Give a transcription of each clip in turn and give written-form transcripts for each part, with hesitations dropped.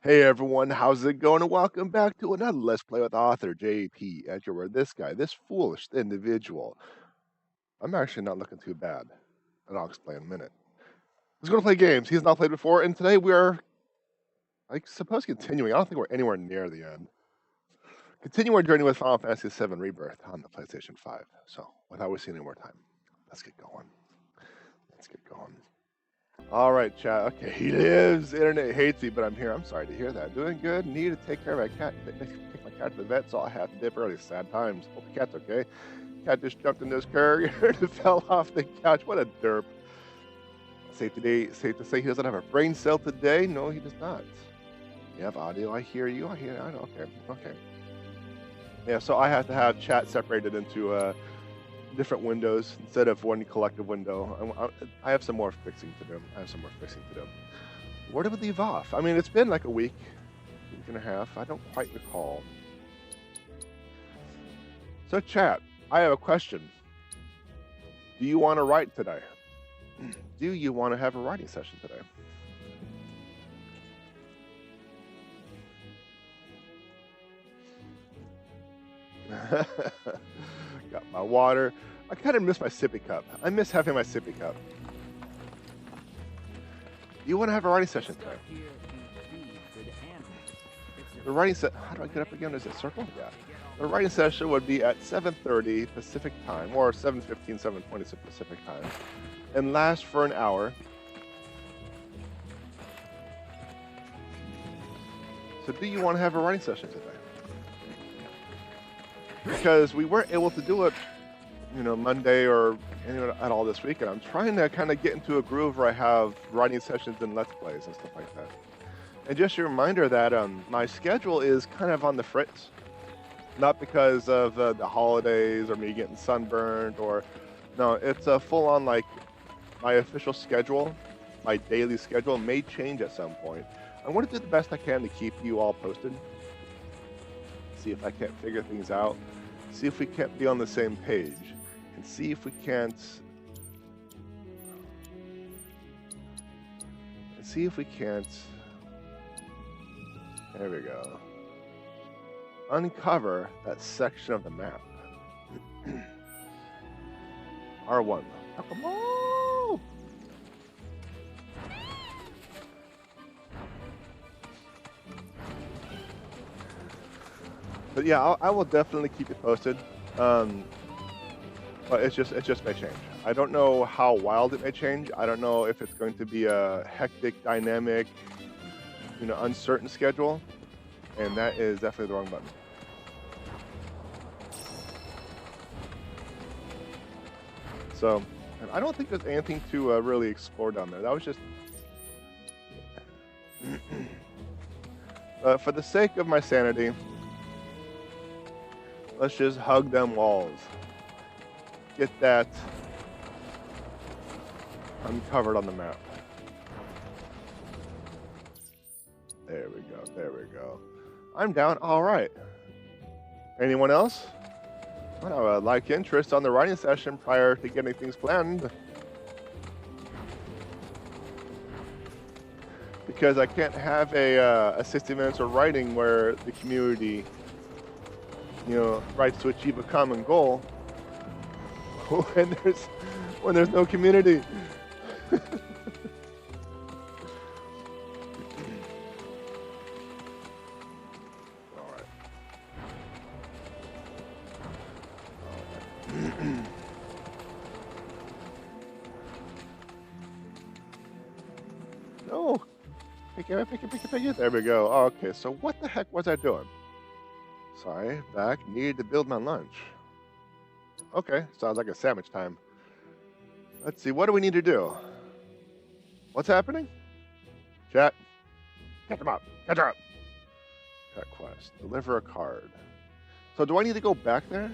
Hey everyone, how's it going? And welcome back to another Let's Play with author J.P.Edgar, where this guy, this foolish individual, I'm actually not looking too bad, and I'll explain in a minute. He's going to play games he's not played before, and today we are, I suppose, continuing. I don't think we're anywhere near the end. Continuing our journey with Final Fantasy VII Rebirth on the PlayStation 5. So, without wasting any more time, let's get going. Let's get going. All right, chat. Okay, he lives. Internet hates me, but I'm here. I'm sorry to hear that. Doing good. Need to take care of my cat. Take my cat to the vet, so I have to dip early. Sad times. Hope the cat's okay. Cat just jumped in this car and fell off the couch. What a derp. Safe to say he doesn't have a brain cell today. No, he does not. You have audio. I hear you. I know. Okay. Yeah, so I have to have chat separated into different windows instead of one collective window. I have some more fixing to do. Where did we leave off? I mean, it's been like a week and a half. I don't quite recall. So, chat, I have a question. Do you want to write today? Do you want to have a writing session today? Got my water. I kind of miss my sippy cup. I miss having my sippy cup. You want to have a writing session today? The writing set. How do I get up again? Is it circle? Yeah. The writing session would be at 7:30 Pacific time, or 7:15, 7:20 Pacific time, and last for an hour. So, do you want to have a writing session today? Because we weren't able to do it, Monday or at all this week, and I'm trying to kind of get into a groove where I have writing sessions and Let's Plays and stuff like that. And just a reminder that my schedule is kind of on the fritz, not because of the holidays or me getting sunburned no, it's a full-on, like, my official schedule, my daily schedule may change at some point. I want to do the best I can to keep you all posted, see if I can't figure things out, see if we can't be on the same page, and see if we can't there we go, uncover that section of the map. R1. Oh, come on! But yeah, I will definitely keep you posted. But it just may change. I don't know how wild it may change. I don't know if it's going to be a hectic, dynamic, uncertain schedule, and that is definitely the wrong button. So, and I don't think there's anything to really explore down there. That was just for the sake of my sanity, let's just hug them walls. Get that uncovered on the map. There we go. I'm down. All right. Anyone else? I would like interest on the writing session prior to getting things planned. Because I can't have a 60 minutes of writing where the community, writes to achieve a common goal when there's no community. No. Pick it. There we go. Okay, so what the heck was I doing? Sorry, back. Needed to build my lunch. Okay, sounds like a sandwich time. Let's see, what do we need to do? What's happening? Chat. Catch him up. Catch her up. Cut quest. Deliver a card. So do I need to go back there?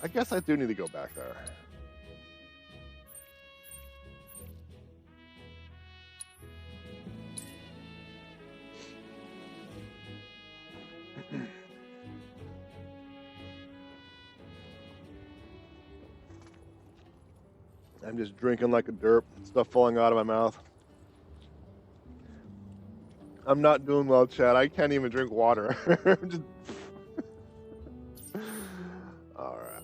I guess I do need to go back there. I'm just drinking like a derp, stuff falling out of my mouth. I'm not doing well, Chad. I can't even drink water. Just... All right.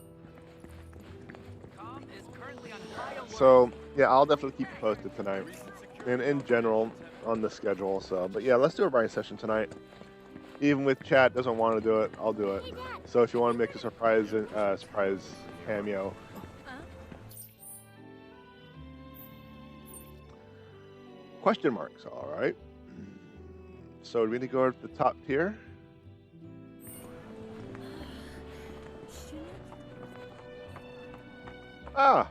So yeah, I'll definitely keep you posted tonight, and in general on the schedule. So, but yeah, let's do a writing session tonight. Even with Chad doesn't want to do it, I'll do it. So if you want to make a surprise cameo. Question marks. All right. So do we need to go to the top tier? Ah.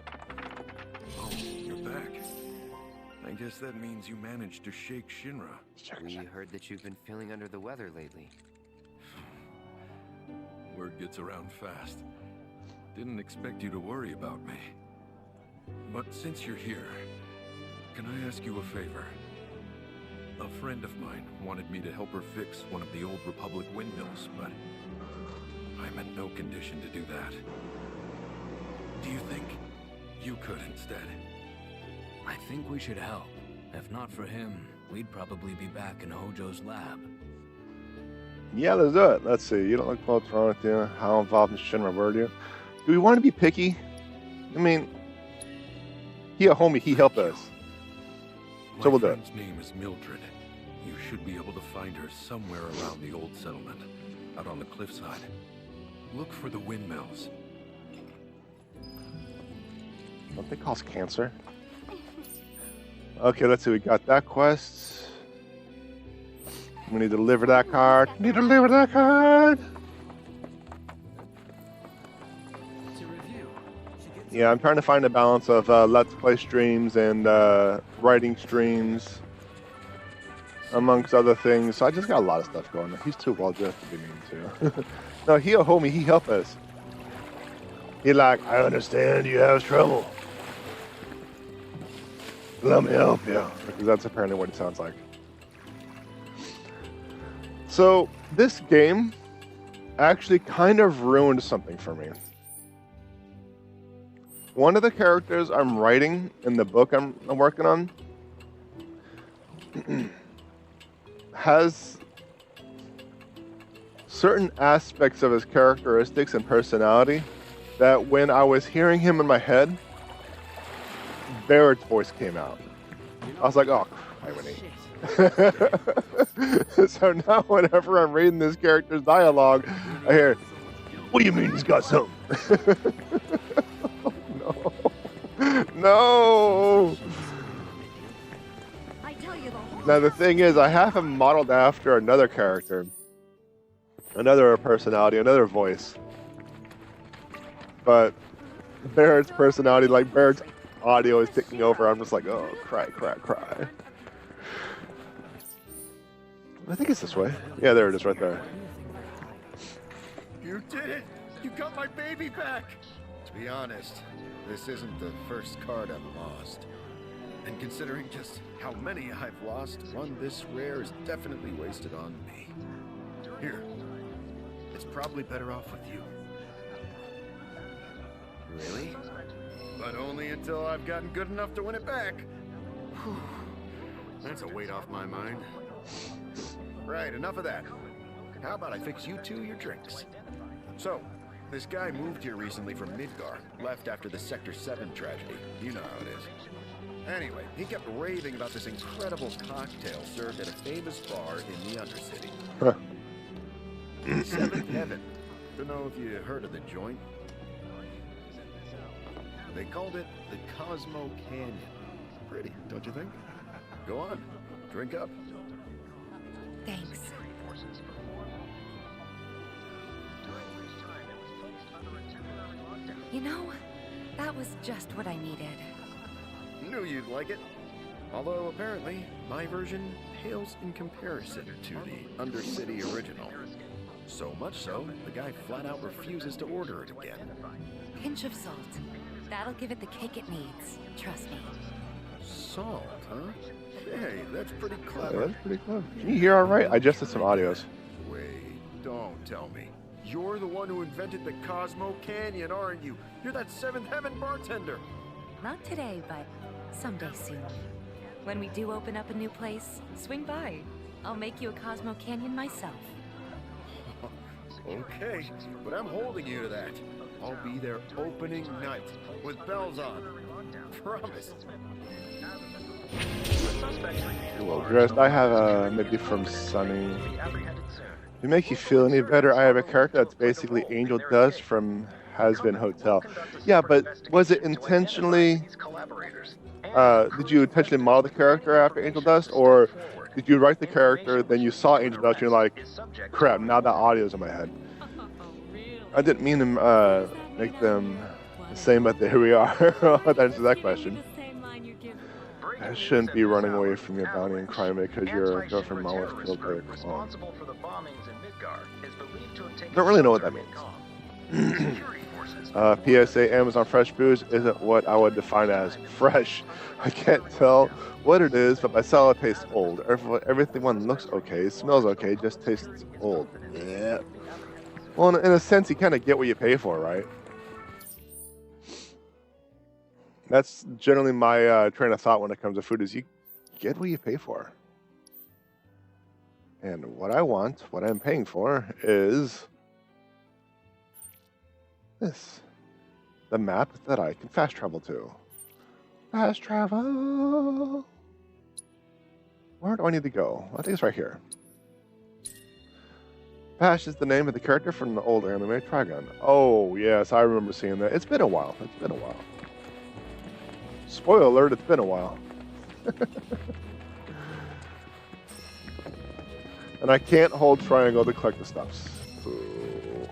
Oh, you're back. I guess that means you managed to shake Shinra. We heard that you've been feeling under the weather lately. Word gets around fast. Didn't expect you to worry about me. But since you're here, can I ask you a favor? A friend of mine wanted me to help her fix one of the old Republic windmills, but I'm in no condition to do that. Do you think you could instead? I think we should help. If not for him, we'd probably be back in Hojo's lab. Yeah, let's do it. Let's see. You don't look well wrong with you. How involved in Shinra were you? Do we want to be picky? I mean, he a homie, he helped us. So we'll do it. My friend's name is Mildred. You should be able to find her somewhere around the old settlement, out on the cliffside. Look for the windmills. Don't they cause cancer? Okay, let's see. We got that quest. We need to deliver that card. Need to deliver that card. Yeah, I'm trying to find a balance of Let's Play streams and writing streams, amongst other things. So I just got a lot of stuff going on. He's too well dressed to be mean to. No, he a homie. He help us. He like, I understand you have trouble. Let me help you. Because that's apparently what it sounds like. So this game actually kind of ruined something for me. One of the characters I'm writing in the book I'm working on has certain aspects of his characteristics and personality that when I was hearing him in my head, Barrett's voice came out. I was like, oh, irony. So now whenever I'm reading this character's dialogue, I hear, what do you mean he's got something? No. Now the thing is, I have him modeled after another character, another personality, another voice. But Barrett's personality, like Barrett's audio is taking over. I'm just like, oh, cry, cry, cry. I think it's this way. Yeah, there it is right there. You did it! You got my baby back! To be honest, this isn't the first card I've lost. And considering just how many I've lost, one this rare is definitely wasted on me. Here, it's probably better off with you. Really? But only until I've gotten good enough to win it back. Whew. That's a weight off my mind. Right, enough of that. How about I fix you two your drinks? So, this guy moved here recently from Midgar, left after the Sector 7 tragedy. You know how it is. Anyway, he kept raving about this incredible cocktail served at a famous bar in the Undercity. Huh. Seventh Heaven. Don't know if you heard of the joint. They called it the Cosmo Canyon. Pretty, don't you think? Go on, drink up. Thanks. You know, that was just what I needed. Knew you'd like it. Although apparently, my version pales in comparison to the Undercity original. So much so, the guy flat out refuses to order it again. Pinch of salt. That'll give it the kick it needs. Trust me. Salt, huh? Hey, that's pretty Yeah, clever. that's pretty clever. Can you hear all right? I just did some audios. Wait, don't tell me. You're the one who invented the Cosmo Canyon, aren't you? You're that Seventh Heaven bartender. Not today, but someday soon. When we do open up a new place, swing by. I'll make you a Cosmo Canyon myself. Okay, but I'm holding you to that. I'll be there opening night with bells on. Promise. Well dressed. I have a maybe from Sunny. To make you feel any better, I have a character that's basically Angel Dust from Has Been Hotel. Yeah, but was it intentionally? Did you intentionally model the character after Angel Dust, or did you write the character, then you saw Angel Dust, and you're like, crap, now that audio's in my head? I didn't mean to make them the same, but here we are. That answers that question. I shouldn't be running away from your bounty and crime because your girlfriend mom was killed by your clone. Don't really know what that means. PSA, Amazon Fresh Booze isn't what I would define as fresh. I can't tell what it is, but my salad tastes old. Everything one looks okay, smells okay, just tastes old. Yeah. Well, in a sense, you kind of get what you pay for, right? That's generally my train of thought when it comes to food, is you get what you pay for. And what I want, what I'm paying for, is this. The map that I can fast travel to. Fast travel! Where do I need to go? I think it's right here. Pash is the name of the character from the old anime Trigun. Oh, yes, I remember seeing that. It's been a while. It's been a while. Spoiler alert, it's been a while. And I can't hold triangle to collect the stuffs. Ooh.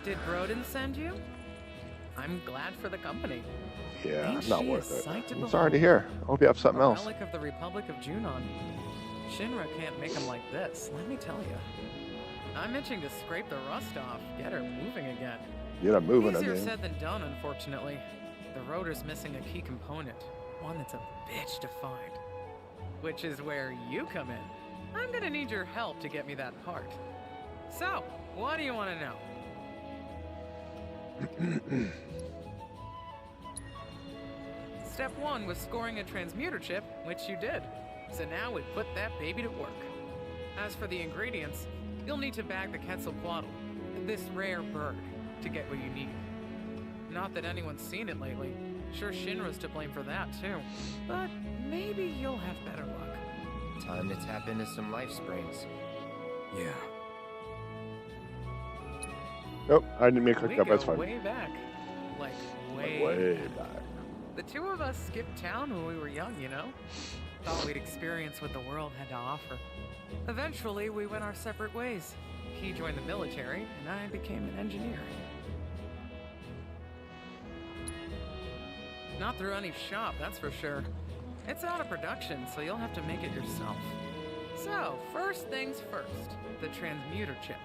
Did Broden send you? I'm glad for the company. Yeah, Ain't not she worth a it. sight to I'm behold? sorry to hear. I hope you have something A else. relic of the Republic of Junon. Shinra can't make them like this, let me tell you. I'm itching to scrape the rust off, get her moving again. You're not moving, I Easier mean. said than done, unfortunately. The rotor's missing a key component, one that's a bitch to find. Which is where you come in. I'm gonna need your help to get me that part. So, what do you want to know? Step 1 was scoring a transmuter chip, which you did. So now we put that baby to work. As for the ingredients, you'll need to bag the Quetzalcoatl, this rare bird, to get what you need. Not that anyone's seen it lately. Sure, Shinra's to blame for that too. But maybe you'll have better luck. Time to tap into some life springs. Yeah. Nope, I didn't make a We click up, go that's fine. way back. Like, Way back. The two of us skipped town when we were young, you know? Thought we'd experience what the world had to offer. Eventually, we went our separate ways. He joined the military, and I became an engineer. Not through any shop, that's for sure. It's out of production, so you'll have to make it yourself. So, first things first, the transmuter chip.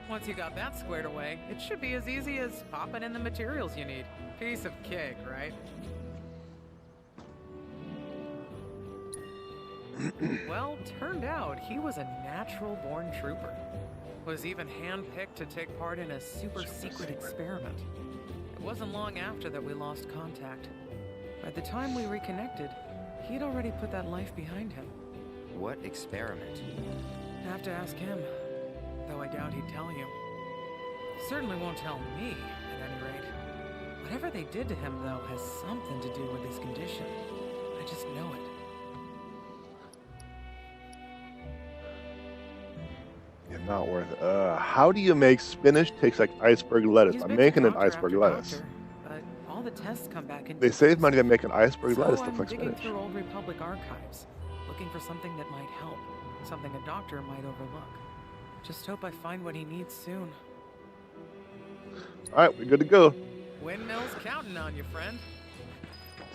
Once you got that squared away, it should be as easy as popping in the materials you need. Piece of cake, right? Well, turned out he was a natural-born trooper. Was even handpicked to take part in a super-secret experiment. It wasn't long after that we lost contact. By the time we reconnected, he'd already put that life behind him. What experiment? Have to ask him, though I doubt he'd tell you. Certainly won't tell me, at any rate. Whatever they did to him, though, has something to do with his condition. I just know it. You're not worth it. How do you make spinach taste like iceberg lettuce? He's I'm been making to an doctor iceberg after lettuce. doctor, but all the tests come back They save money to make an iceberg So lettuce I'm look like digging spinach. through old Republic archives, looking for something that might help, something a doctor might overlook. Just hope I find what he needs soon. Alright, we're good to go. Windmills counting on you, friend.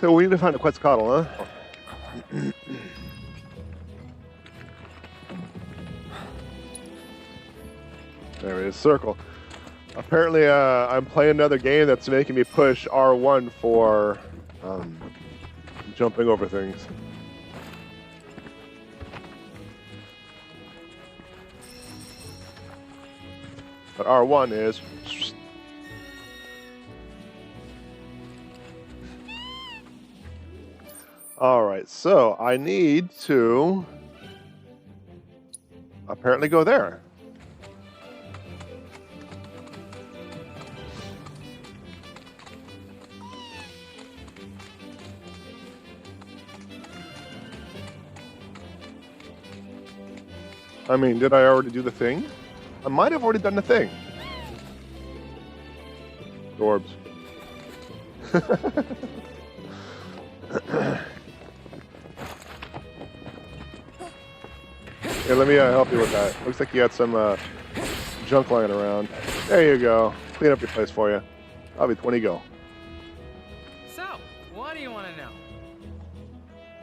So we need to find a Quetzalcoatl, huh? There it is, circle. Apparently, I'm playing another game that's making me push R1 for jumping over things. But R1 is... All right, so I need to apparently go there. I mean, did I already do the thing? I might have already done the thing. Orbs. Here, let me help you with that. Looks like you had some junk lying around. There you go. Clean up your place for you. I'll be 20 go. So, what do you want to know?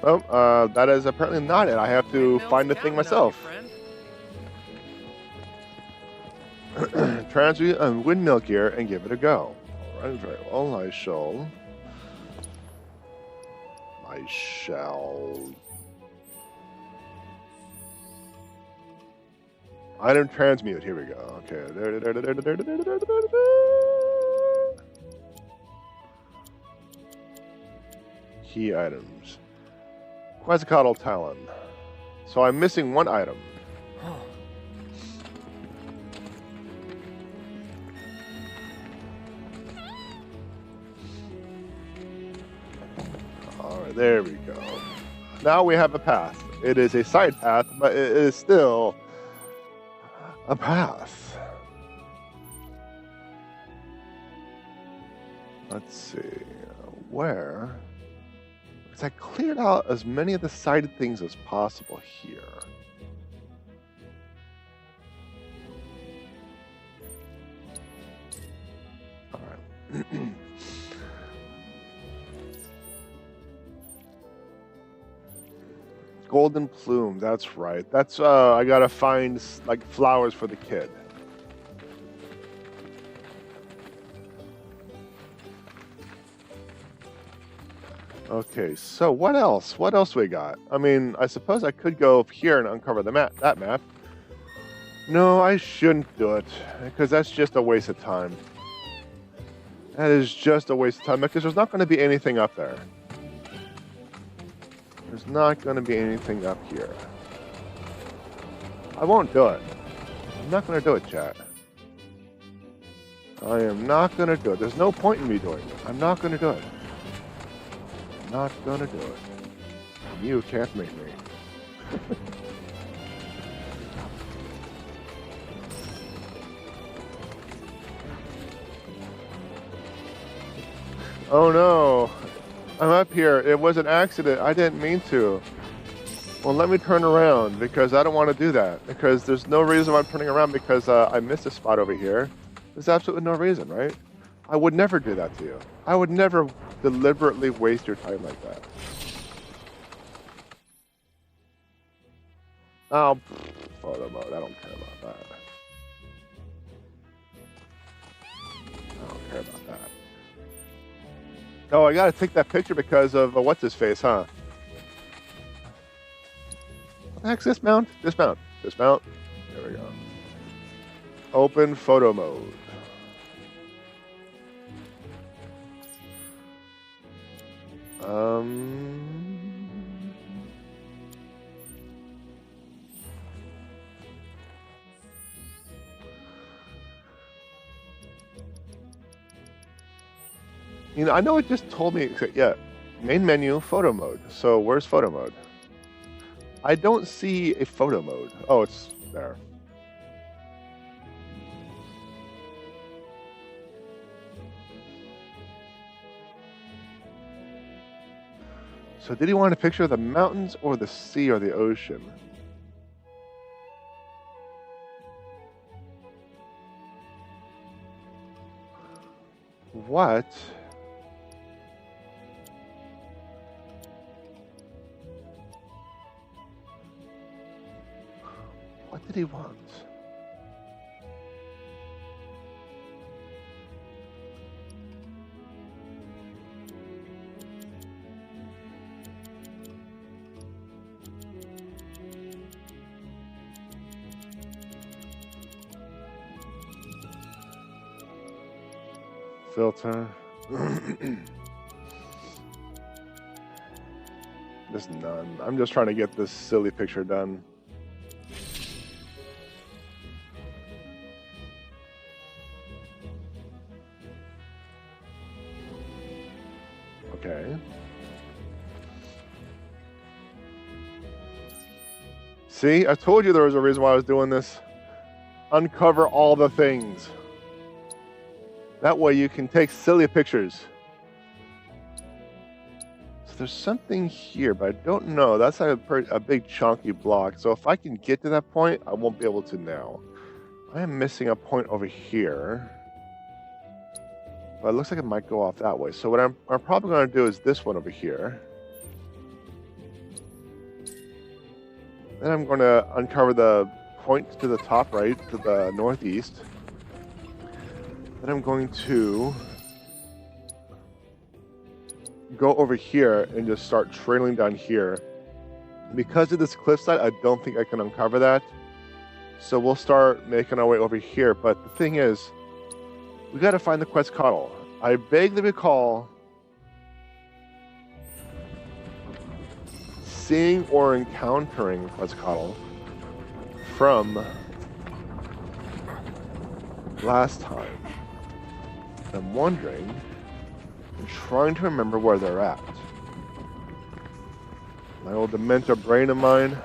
Well, that is apparently not it. I have to Windmills find the thing counting on you, myself. friend. Transmute and windmill gear and give it a go. Alright, very well. I shall. Item transmute. Here we go. Okay. Key items. Quetzalcoatl talon. So I'm missing one item. Alright, there we go. Now we have a path. It is a side path, but it is still a path. Let's see. Where? Because I cleared out as many of the side things as possible here. Alright. Golden plume, that's right. That's I gotta find like flowers for the kid. Okay, so what else? What else we got? I mean, I suppose I could go up here and uncover the map. That map. No, I shouldn't do it because that's just a waste of time. That is just a waste of time because there's not going to be anything up there. There's not going to be anything up here. I won't do it. I'm not going to do it, chat. I am not going to do it. There's no point in me doing it. I'm not going to do it. I'm not going to do it. You can't make me. Oh no. I'm up here. It was an accident. I didn't mean to. Well, let me turn around because I don't want to do that. Because there's no reason why I'm turning around because I missed a spot over here. There's absolutely no reason, right? I would never do that to you. I would never deliberately waste your time like that. Oh, photo mode. I don't care about that. I don't care about that. Oh, I gotta take that picture because of what's his face, huh? What the heck's dismount? Dismount. Dismount. There we go. Open photo mode. You know, I know it just told me, yeah, main menu, photo mode. So where's photo mode? I don't see a photo mode. Oh, it's there. So did he want a picture of the mountains or the sea or the ocean? What? What did he want? Filter. Just none. I'm just trying to get this silly picture done. Okay. See, I told you there was a reason why I was doing this. Uncover all the things. That way you can take silly pictures. So there's something here, but I don't know. That's like a big chunky block. So if I can get to that point, I won't be able to now. I am missing a point over here. But it looks like it might go off that way. So what I'm probably going to do is this one over here. Then I'm going to uncover the point to the top right, to the northeast. Then I'm going to go over here and just start trailing down here. Because of this cliffside, I don't think I can uncover that. So we'll start making our way over here. But the thing is, we got to find the Quetzalcoatl. I vaguely recall seeing or encountering Quetzalcoatl from last time. I'm wondering and trying to remember where they're at. My old dementia brain of mine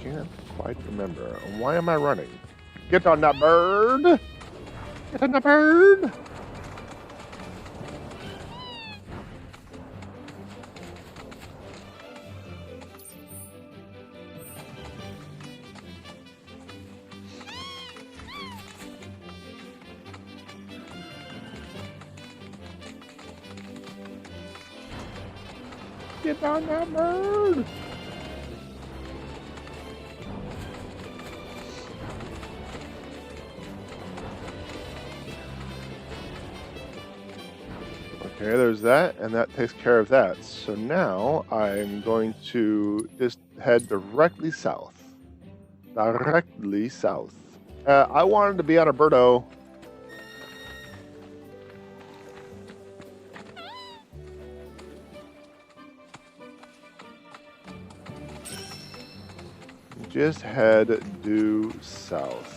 can't quite remember. Why am I running? Get on that bird! Get on the bird! Get on that bird! Okay, there's that, and that takes care of that. So now I'm going to just head directly south. Directly south. I wanted to be on a birdo. Just head due south.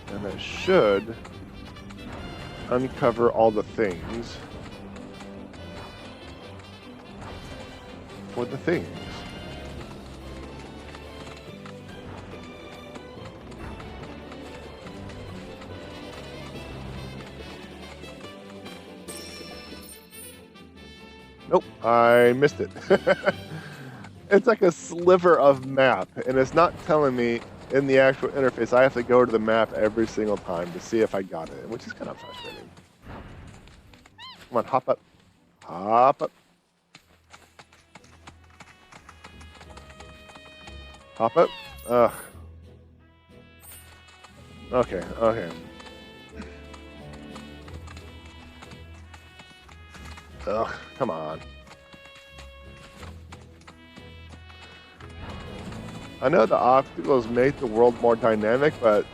And it should uncover all the things for the things. Nope, I missed it. It's like a sliver of map, and it's not telling me in the actual interface. I have to go to the map every single time to see if I got it, which is kind of frustrating. Come on, hop up. Hop up. Hop up. Ugh. Okay, okay. Ugh, come on. I know the obstacles make the world more dynamic, but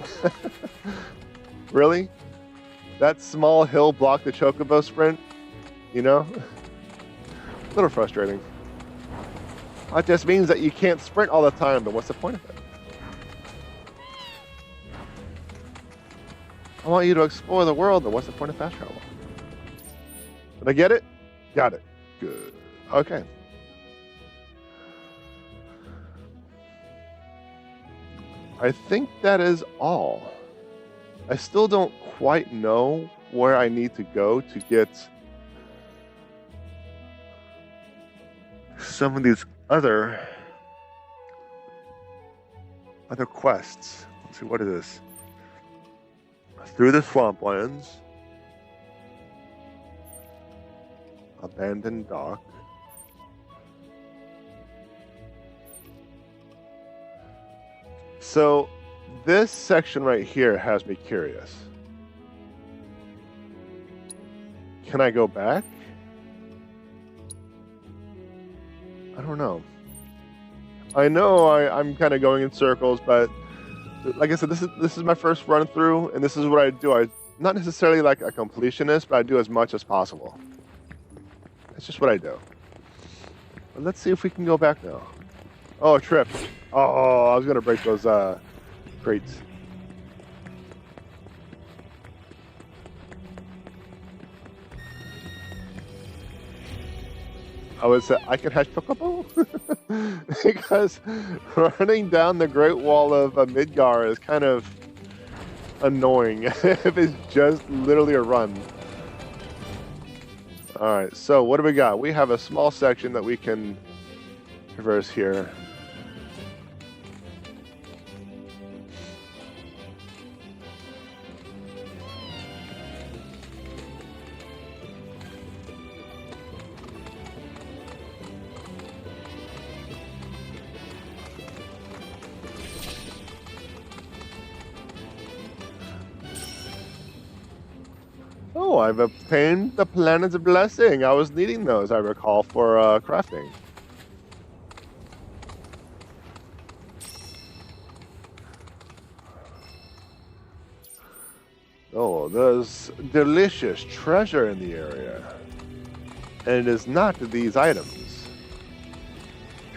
really? That small hill blocked the chocobo sprint? You know? A little frustrating. That just means that you can't sprint all the time, but what's the point of it? I want you to explore the world, but what's the point of fast travel? Did I get it? Got it. Good. Okay. I think that is all. I still don't quite know where I need to go to get some of these other quests. Let's see, what is this? Through the swamplands. Abandoned dock. So this section right here has me curious. Can I go back? I don't know. I know I'm kind of going in circles, but like I said, this is my first run through, and this is what I do. I'm not necessarily like a completionist, but I do as much as possible. That's just what I do. But let's see if we can go back now. Oh, trip. Oh, I was gonna break those crates. I would say I can hatch Chocobo because running down the Great Wall of Midgar is kind of annoying if it's just literally a run. All right, so what do we got? We have a small section that we can traverse here. Oh, I've obtained the planet's blessing. I was needing those, I recall, for crafting. Oh, there's delicious treasure in the area. And it is not these items.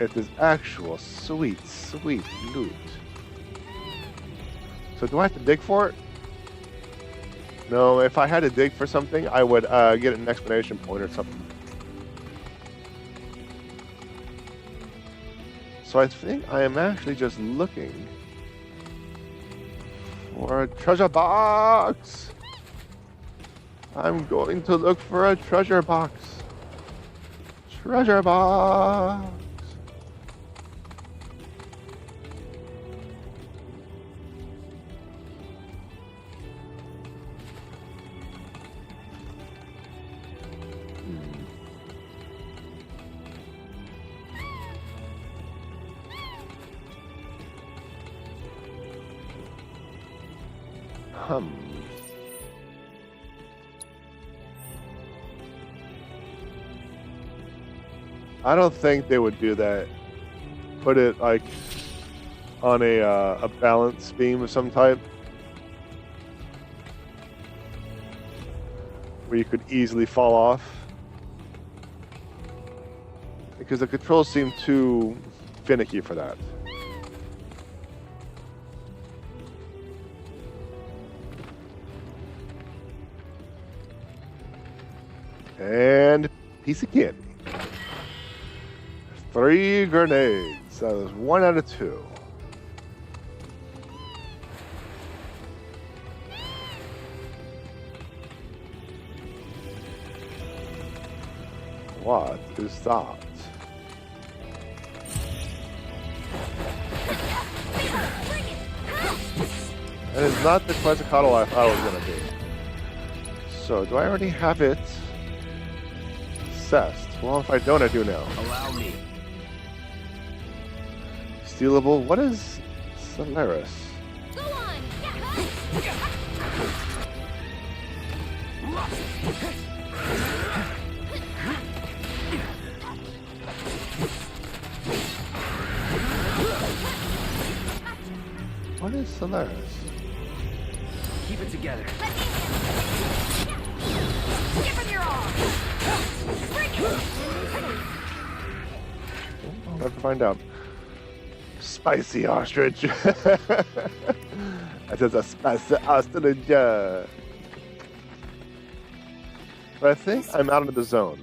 It is actual sweet, sweet loot. So do I have to dig for it? No, if I had to dig for something, I would get an exclamation point or something. So I think I am actually just looking for a treasure box. I'm going to look for a treasure box. Treasure box. I don't think they would do that. Put it like on a balance beam of some type, where you could easily fall off, because the controls seem too finicky for that. And piece of candy. 3 grenades. That was 1 out of 2. What is that? That is not the Quetzalcoatl I thought it was going to be. So, do I already have it? Cessed. Well, if I don't, I do now. Allow me. Stealable. What is Solaris? Go on! What is Solaris? Keep it together. Give him your all! I'll have to find out. Spicy ostrich. That is a spicy ostrich. But I think I'm out of the zone.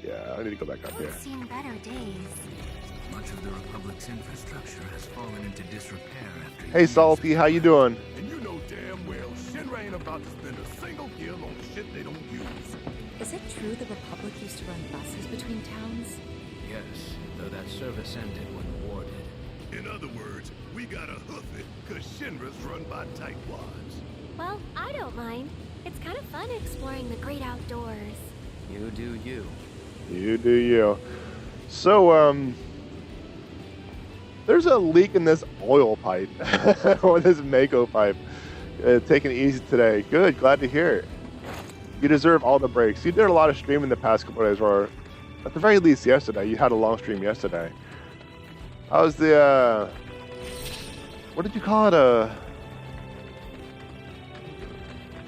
Yeah, I need to go back up here. I've seen better days. Much of the Republic's infrastructure has fallen into disrepair after Hey, Salty, how you doing? And you know damn well Shinra ain't about to spend a single gil on shit they don't use. Is it true the Republic used to run buses between towns? Yes, though that service ended when the war did. In other words, we gotta hoof it, cause Shinra's run by tightwads. Well, I don't mind. It's kind of fun exploring the great outdoors. You do you. You do you. So, there's a leak in this oil pipe, or this Mako pipe. Taking it easy today. Good, glad to hear it. You deserve all the breaks. You did a lot of streaming the past couple of days, or at the very least yesterday. You had a long stream yesterday. How's the what did you call it? A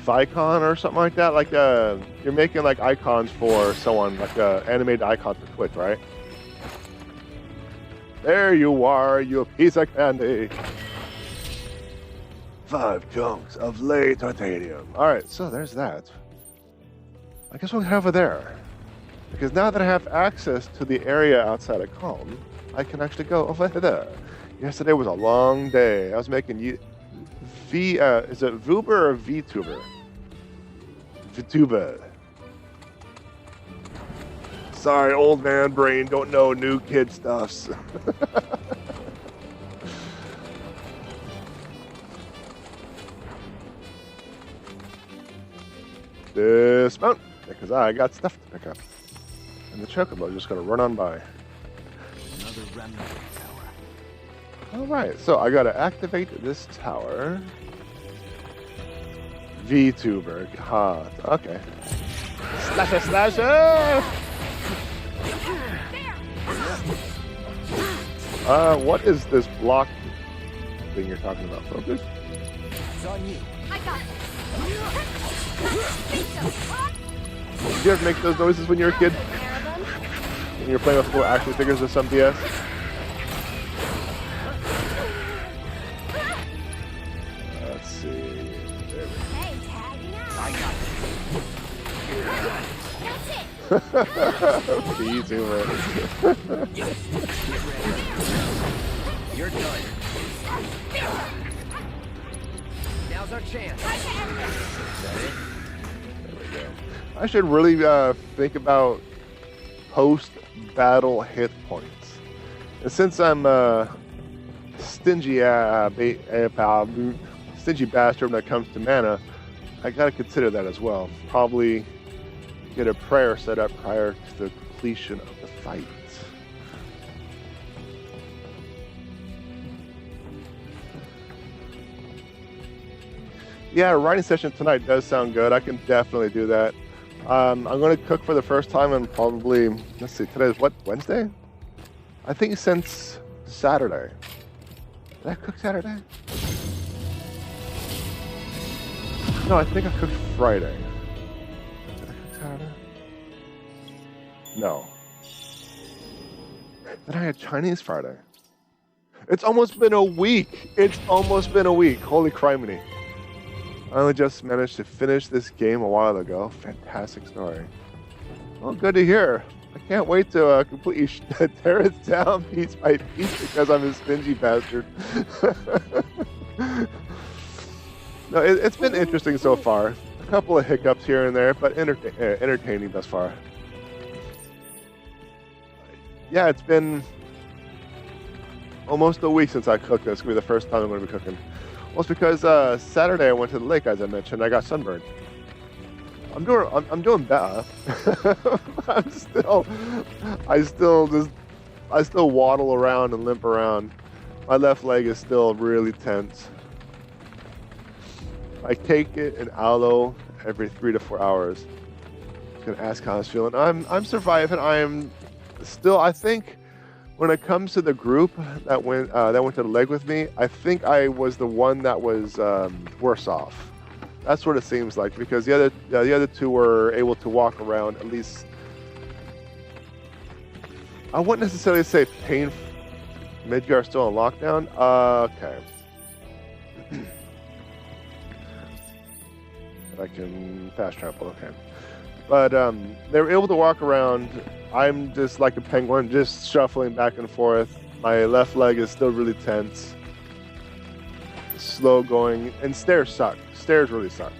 Vicon or something like that? Like you're making like icons for someone, like animated icons for Twitch, right? There you are, you piece of candy. 5 chunks of late titanium. Alright, so there's that. I guess we'll head over there. Because now that I have access to the area outside of Calm, I can actually go over there. Yesterday was a long day. I was making is it Vuber or VTuber? VTuber. Sorry, old man brain, don't know new kid stuffs. Dismount, because I got stuff to pick up. And the chocobo is just going to run on by. Another remnant tower. Alright, so I got to activate this tower. VTuber, hot, okay. Slasher, slasher! What is this block thing you're talking about, Focus? It's on you. I got it. Did you ever make those noises when you were a kid? When you were playing with little action figures or some BS? Let's see. There we go. Hey, tagging out. I got That's it. VTuber. You're done. Now's our chance. I should really think about post-battle hit points. And since I'm stingy bastard when it comes to mana, I gotta consider that as well. Probably get a prayer set up prior to the completion of the fight. Yeah, a writing session tonight does sound good. I can definitely do that. I'm going to cook for the first time in probably, let's see, today's what, Wednesday? I think since Saturday. Did I cook Saturday? No, I think I cooked Friday. Did I cook Saturday? No. Then I had Chinese Friday. It's almost been a week. It's almost been a week. Holy criminy. I only just managed to finish this game a while ago. Fantastic story. Well, good to hear. I can't wait to completely tear it down piece by piece because I'm a stingy bastard. No, it's been interesting so far. A couple of hiccups here and there, but entertaining thus far. Yeah, it's been almost a week since I cooked this. It's going to be the first time I'm going to be cooking. Well, it's because Saturday I went to the lake, as I mentioned. I got sunburned. I'm doing better. I still waddle around and limp around. My left leg is still really tense. I take it an aloe every 3 to 4 hours. I'm gonna ask how I was feeling. I'm surviving. I'm still. I think when it comes to the group that went to the leg with me, I think I was the one that was worse off. That's what it seems like, because the other two were able to walk around at least. I wouldn't necessarily say pain. Midgar still on lockdown. Okay. I can fast travel. Okay. But they were able to walk around. I'm just like a penguin, just shuffling back and forth. My left leg is still really tense. Slow going, and stairs suck. Stairs really suck.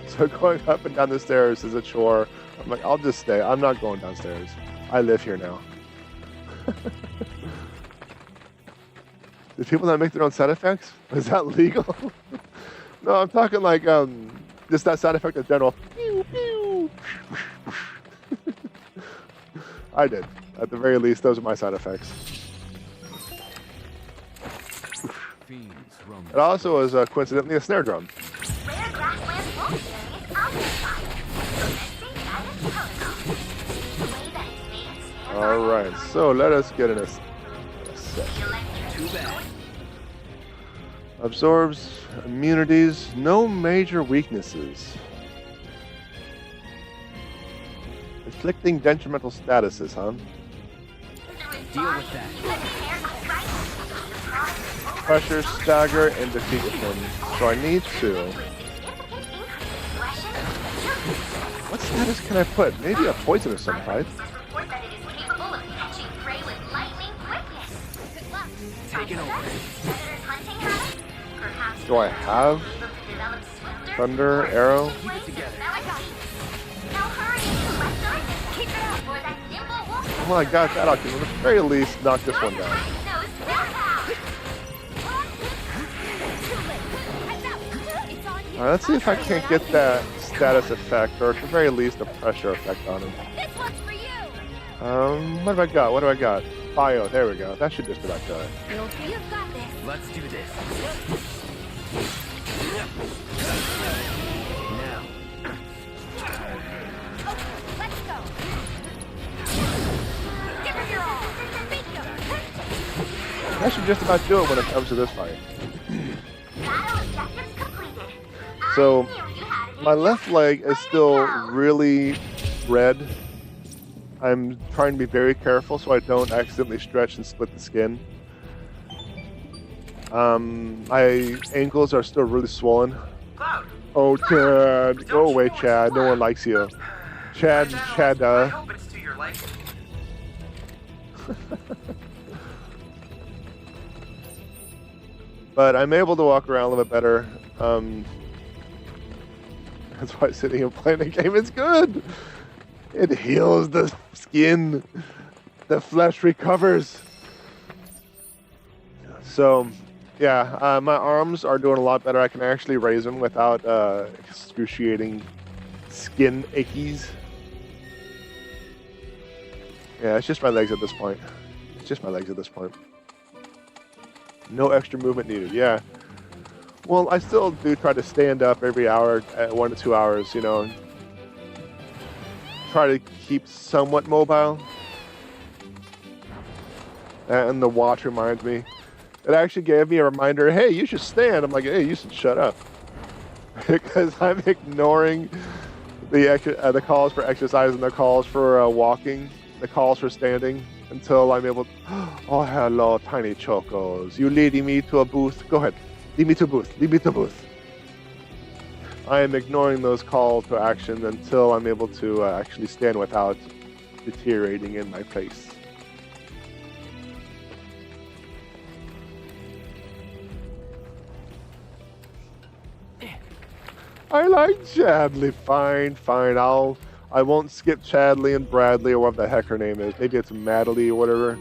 So going up and down the stairs is a chore. I'm like, I'll just stay. I'm not going downstairs. I live here now. Do people not make their own side effects? Is that legal? No, I'm talking like just that side effect in general. Pew, pew. I did. At the very least, those are my side effects. It also was coincidentally a snare drum. All right, so let us get in a set. Too bad. Absorbs immunities, no major weaknesses. Inflicting detrimental statuses, huh? Deal with that. Pressure, stagger, and defeat him. So I need to. What status can I put? Maybe a poison of some type. Take it over. Do I have thunder, arrow? Keep it together. Well, I got that. I can at the very least knock this one down. Alright, let's see if I can't get that status effect, or at the very least a pressure effect on him. What have I got? What do I got? Bio, there we go. That should just about do it. Let's do this. Now. Let's go. Give him your all. That should just about do it when it comes to this fight. So, my left leg is still really red. I'm trying to be very careful so I don't accidentally stretch and split the skin. My ankles are still really swollen. Oh, Chad. Go away, Chad. No one likes you. Chad. But I'm able to walk around a little bit better. That's why sitting and playing the game is good. It heals the skin. The flesh recovers. So, yeah, my arms are doing a lot better. I can actually raise them without excruciating skin aches. Yeah, it's just my legs at this point. No extra movement needed, yeah. Well, I still do try to stand up every hour, 1 to 2 hours, you know. Try to keep somewhat mobile. And the watch reminds me. It actually gave me a reminder, hey, you should stand. I'm like, hey, you should shut up. Because I'm ignoring the calls for exercise and the calls for walking, the calls for standing, until I'm able to, oh, hello, tiny chocos. You leading me to a booth? Go ahead. Lead me to a booth. I am ignoring those calls to action until I'm able to actually stand without deteriorating in my place. I like Chadley. Fine. I won't skip Chadley and Bradley or whatever the heck her name is. Maybe it's Madeline or whatever.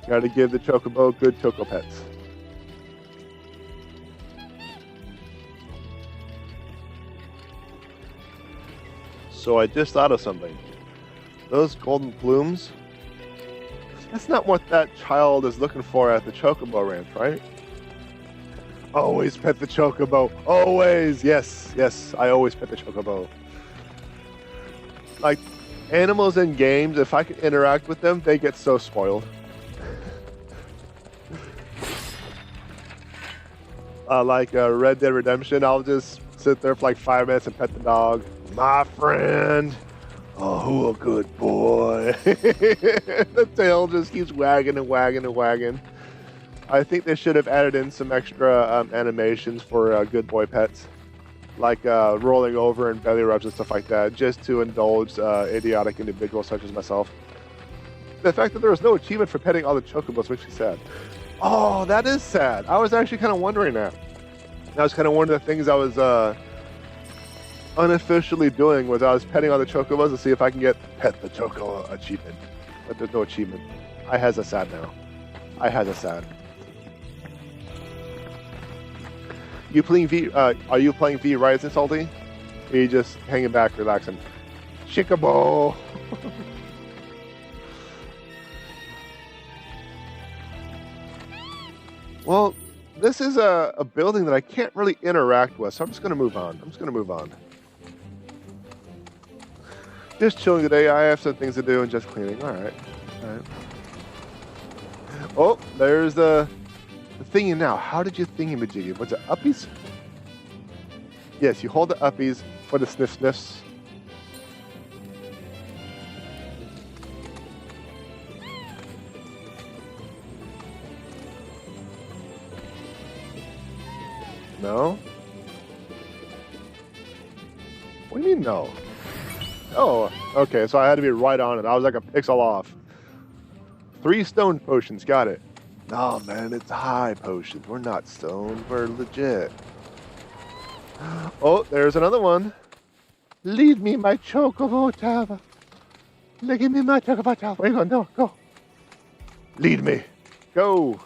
Gotta give the Chocobo good Choco Pets. So I just thought of something. Those golden plumes, that's not what that child is looking for at the Chocobo Ranch, right? Always pet the Chocobo. Always. Yes. I always pet the Chocobo. Like, animals in games, if I can interact with them, they get so spoiled. Like Red Dead Redemption, I'll just sit there for like 5 minutes and pet the dog. My friend. Oh, a good boy. The tail just keeps wagging and wagging. I think they should have added in some extra animations for good boy pets. Like rolling over and belly rubs and stuff like that, just to indulge idiotic individuals such as myself. The fact that there was no achievement for petting all the chocobos makes me sad. Oh, that is sad. I was actually kind of wondering that. That was kind of one of the things I was unofficially doing, was I was petting all the chocobos to see if I can get pet the choco achievement. But there's no achievement. I has a sad now. You playing V? Are you playing V Rising, Salty? Or are you just hanging back, relaxing? Chickabo. Well, this is a building that I can't really interact with, so I'm just going to move on. Just chilling today. I have some things to do and just cleaning. All right. All right. Oh, there's the thingy now. How did you thingy-majiggy? What's it? Uppies? Yes, you hold the uppies for the sniff sniffs. No? What do you mean no? Oh, okay, so I had to be right on it. I was like a pixel off. 3 stone potions, got it. No, man, it's high potions. We're not stoned, we're legit. Oh, there's another one. Lead me, my chocobo tower. Give me my chocobo tower. Where you going? No, go. Lead me. Go.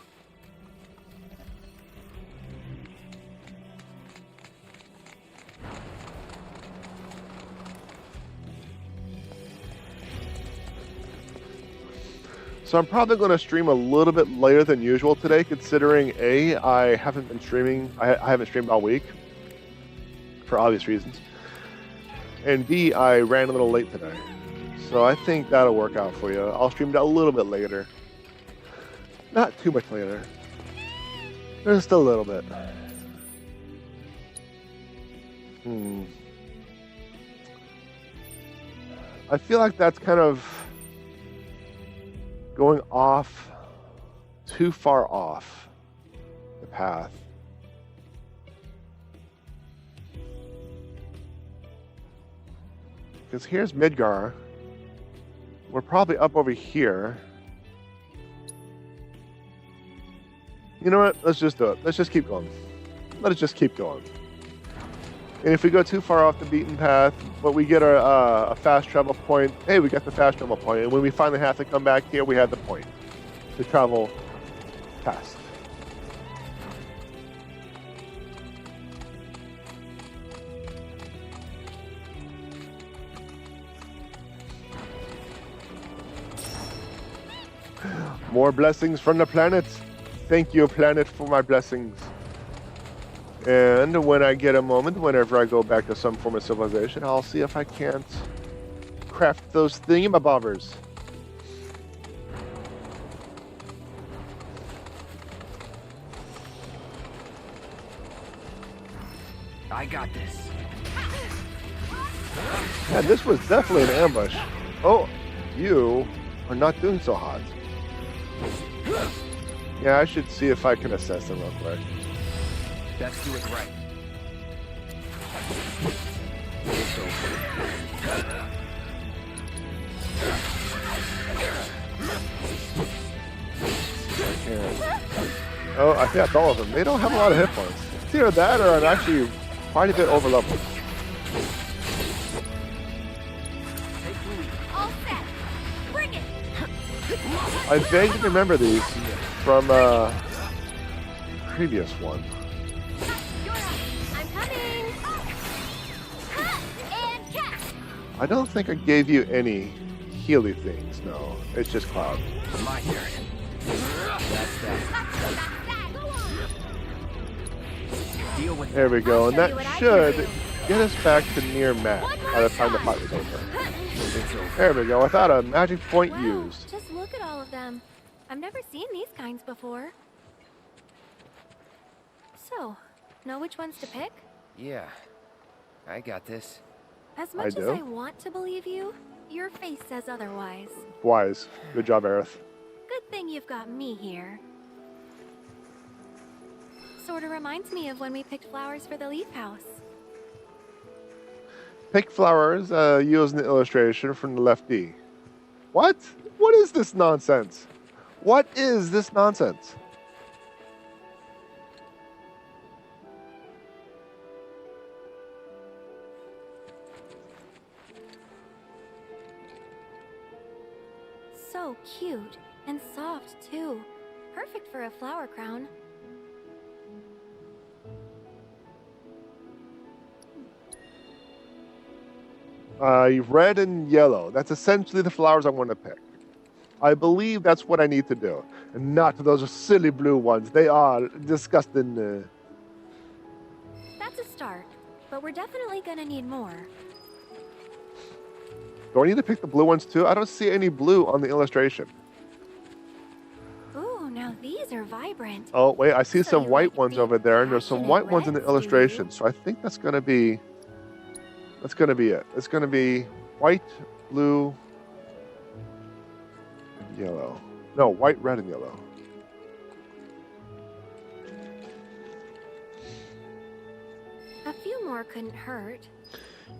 So I'm probably going to stream a little bit later than usual today, considering A, I haven't been streaming. I haven't streamed all week for obvious reasons, and B, I ran a little late today. So I think that'll work out for you. I'll stream it a little bit later, not too much later, just a little bit. I feel like that's kind of going off, too far off the path. Because here's Midgar. We're probably up over here. You know what? Let's just do it. Let's just keep going. Let us just keep going. And if we go too far off the beaten path, but we get a fast travel point, hey, we got the fast travel point. And when we finally have to come back here, we have the point to travel past. More blessings from the planets. Thank you, planet, for my blessings. And when I get a moment, whenever I go back to some form of civilization, I'll see if I can't craft those thingamabobbers. I got this. Yeah, this was definitely an ambush. Oh, you are not doing so hot. Yeah, I should see if I can assess them real quick. Let's do it right. Oh, I think that's all of them. They don't have a lot of hit points. It's either that or I'm actually quite a bit over leveled. All set. Bring it. I vaguely remember these from previous one. I'm coming. And catch. I don't think I gave you any healy things. No, it's just cloud. My turn. That's that. Deal with There we go, and that should get us back to near Matt by the time the fight was over. There we go, without a magic point used. Just look at all of them. I've never seen these kinds before. So, know which ones to pick? Yeah, I got this. As much I as do. I want to believe you, your face says otherwise. Wise. Good job, Aerith. Good thing you've got me here. Sorta reminds me of when we picked flowers for the leaf house. Pick flowers using the illustration from the left D. What? What is this nonsense? What is this nonsense? So cute and soft too. Perfect for a flower crown. Red and yellow. That's essentially the flowers I want to pick. I believe that's what I need to do. And not those silly blue ones. They are disgusting. That's a start, but we're definitely gonna need more. Do I need to pick the blue ones too? I don't see any blue on the illustration. Ooh, now these are vibrant. Oh, wait, I see So some you white like ones big, over there, and there's some passionate white ones in the reds, do you? illustration. So I think that's going to be it. It's going to be white, blue, and yellow. No, white, red, and yellow. A few more couldn't hurt.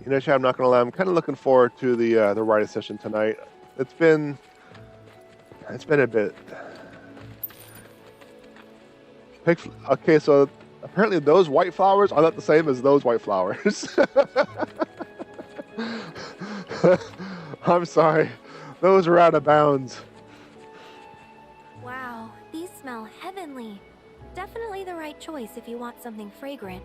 You know, Chad, I'm not going to lie. I'm kind of looking forward to the writing session tonight. It's been a bit. Okay, so apparently those white flowers are not the same as those white flowers. I'm sorry. Those are out of bounds. Wow, these smell heavenly. Definitely the right choice if you want something fragrant.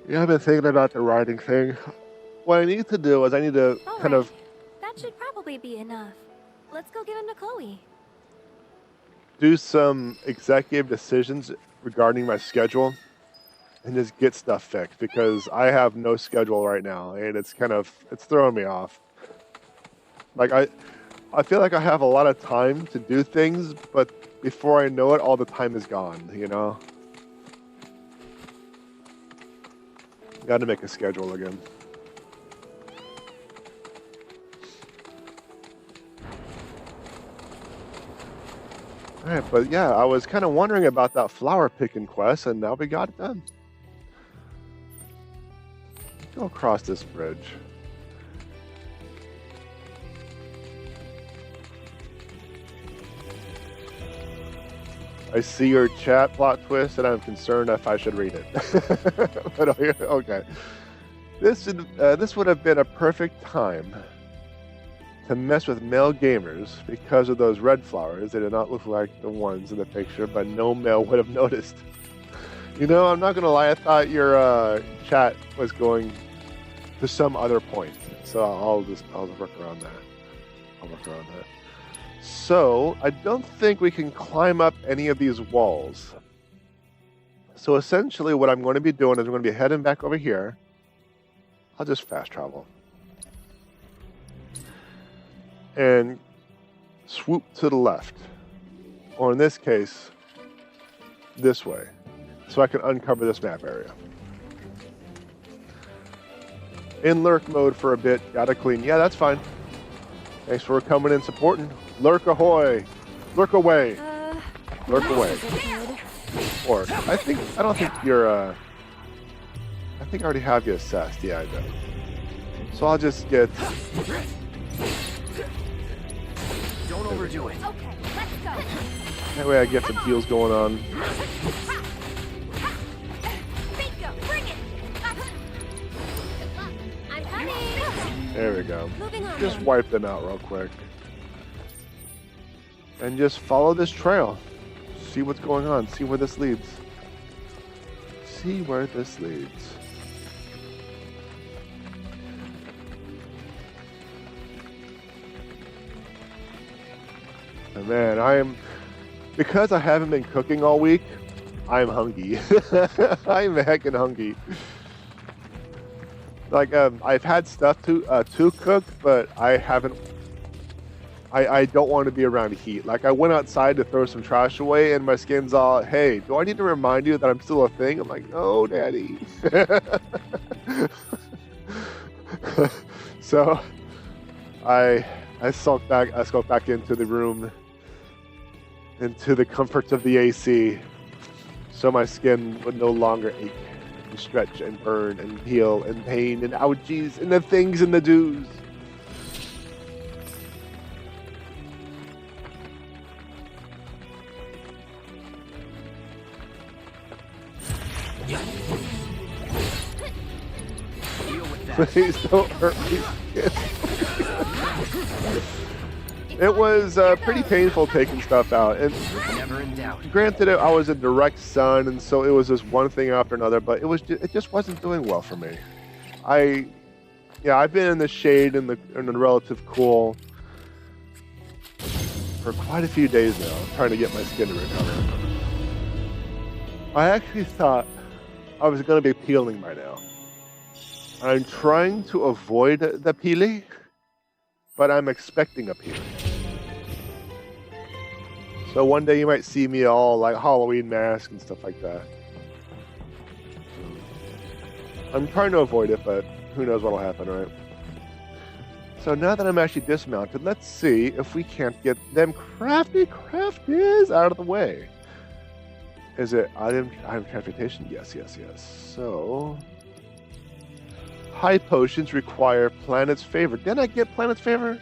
Yeah, I've been thinking about the writing thing. What I need to do is I need to All kind right. of That should probably be enough. Let's go give him to Chloe. do some executive decisions regarding my schedule and just get stuff fixed because I have no schedule right now and it's throwing me off. Like I feel like I have a lot of time to do things, but before I know it, all the time is gone, you know? Got to make a schedule again. All right, but yeah, I was kind of wondering about that flower picking quest, and now we got it done. Go across this bridge. I see your chat plot twist, and I'm concerned if I should read it. But okay, this would have been a perfect time to mess with male gamers because of those red flowers. They did not look like the ones in the picture, but no male would have noticed. You know, I'm not gonna lie. I thought your chat was going to some other point, so I'll work around that. I'll work around that. So, I don't think we can climb up any of these walls. So essentially what I'm going to be doing is I'm going to be heading back over here. I'll just fast travel. And swoop to the left. Or in this case, this way. So I can uncover this map area. In lurk mode for a bit. Gotta clean. Yeah, that's fine. Thanks for coming in supporting. Lurk ahoy! Lurk away! Lurk away. Or I don't think you're I think I already have you assessed. Yeah, I do. So I'll just get. Don't overdo it. Okay, let's go. That way I get some heals going on. Bingo, bring it. I'm coming. There we go. Moving on. Just wipe them out real quick. And just follow this trail. See what's going on. See where this leads. See where this leads. And man, because I haven't been cooking all week, I'm hungry. I'm heckin' hungry. Like, I've had stuff to cook, but I haven't. I don't want to be around heat. Like, I went outside to throw some trash away, and my skin's all, hey, do I need to remind you that I'm still a thing? I'm like, no, daddy. So, I skulked back into the room, into the comforts of the AC, so my skin would no longer ache and stretch and burn and heal and pain and ouchies and the things and the do's. Please don't hurt me. It was pretty painful taking stuff out, and Never in doubt. granted, I was in direct sun, and so it was just one thing after another. But it just wasn't doing well for me. I've been in the shade and the relative cool for quite a few days now, trying to get my skin to recover. I actually thought I was going to be peeling by now. I'm trying to avoid the peeling, but I'm expecting a peeling. So one day you might see me all like Halloween mask and stuff like that. I'm trying to avoid it, but who knows what'll happen, right? So now that I'm actually dismounted, let's see if we can't get them crafty crafties out of the way. Is it item transportation? Yes. So high potions require planet's favor. Didn't I get planet's favor?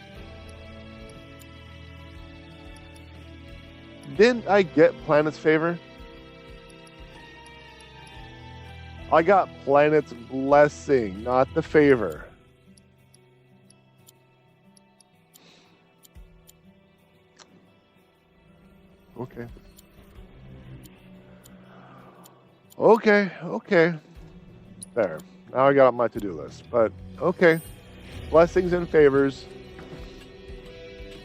Didn't I get planet's favor? I got planet's blessing, not the favor. Okay. There. Now I got my to-do list. But, okay. Blessings and favors.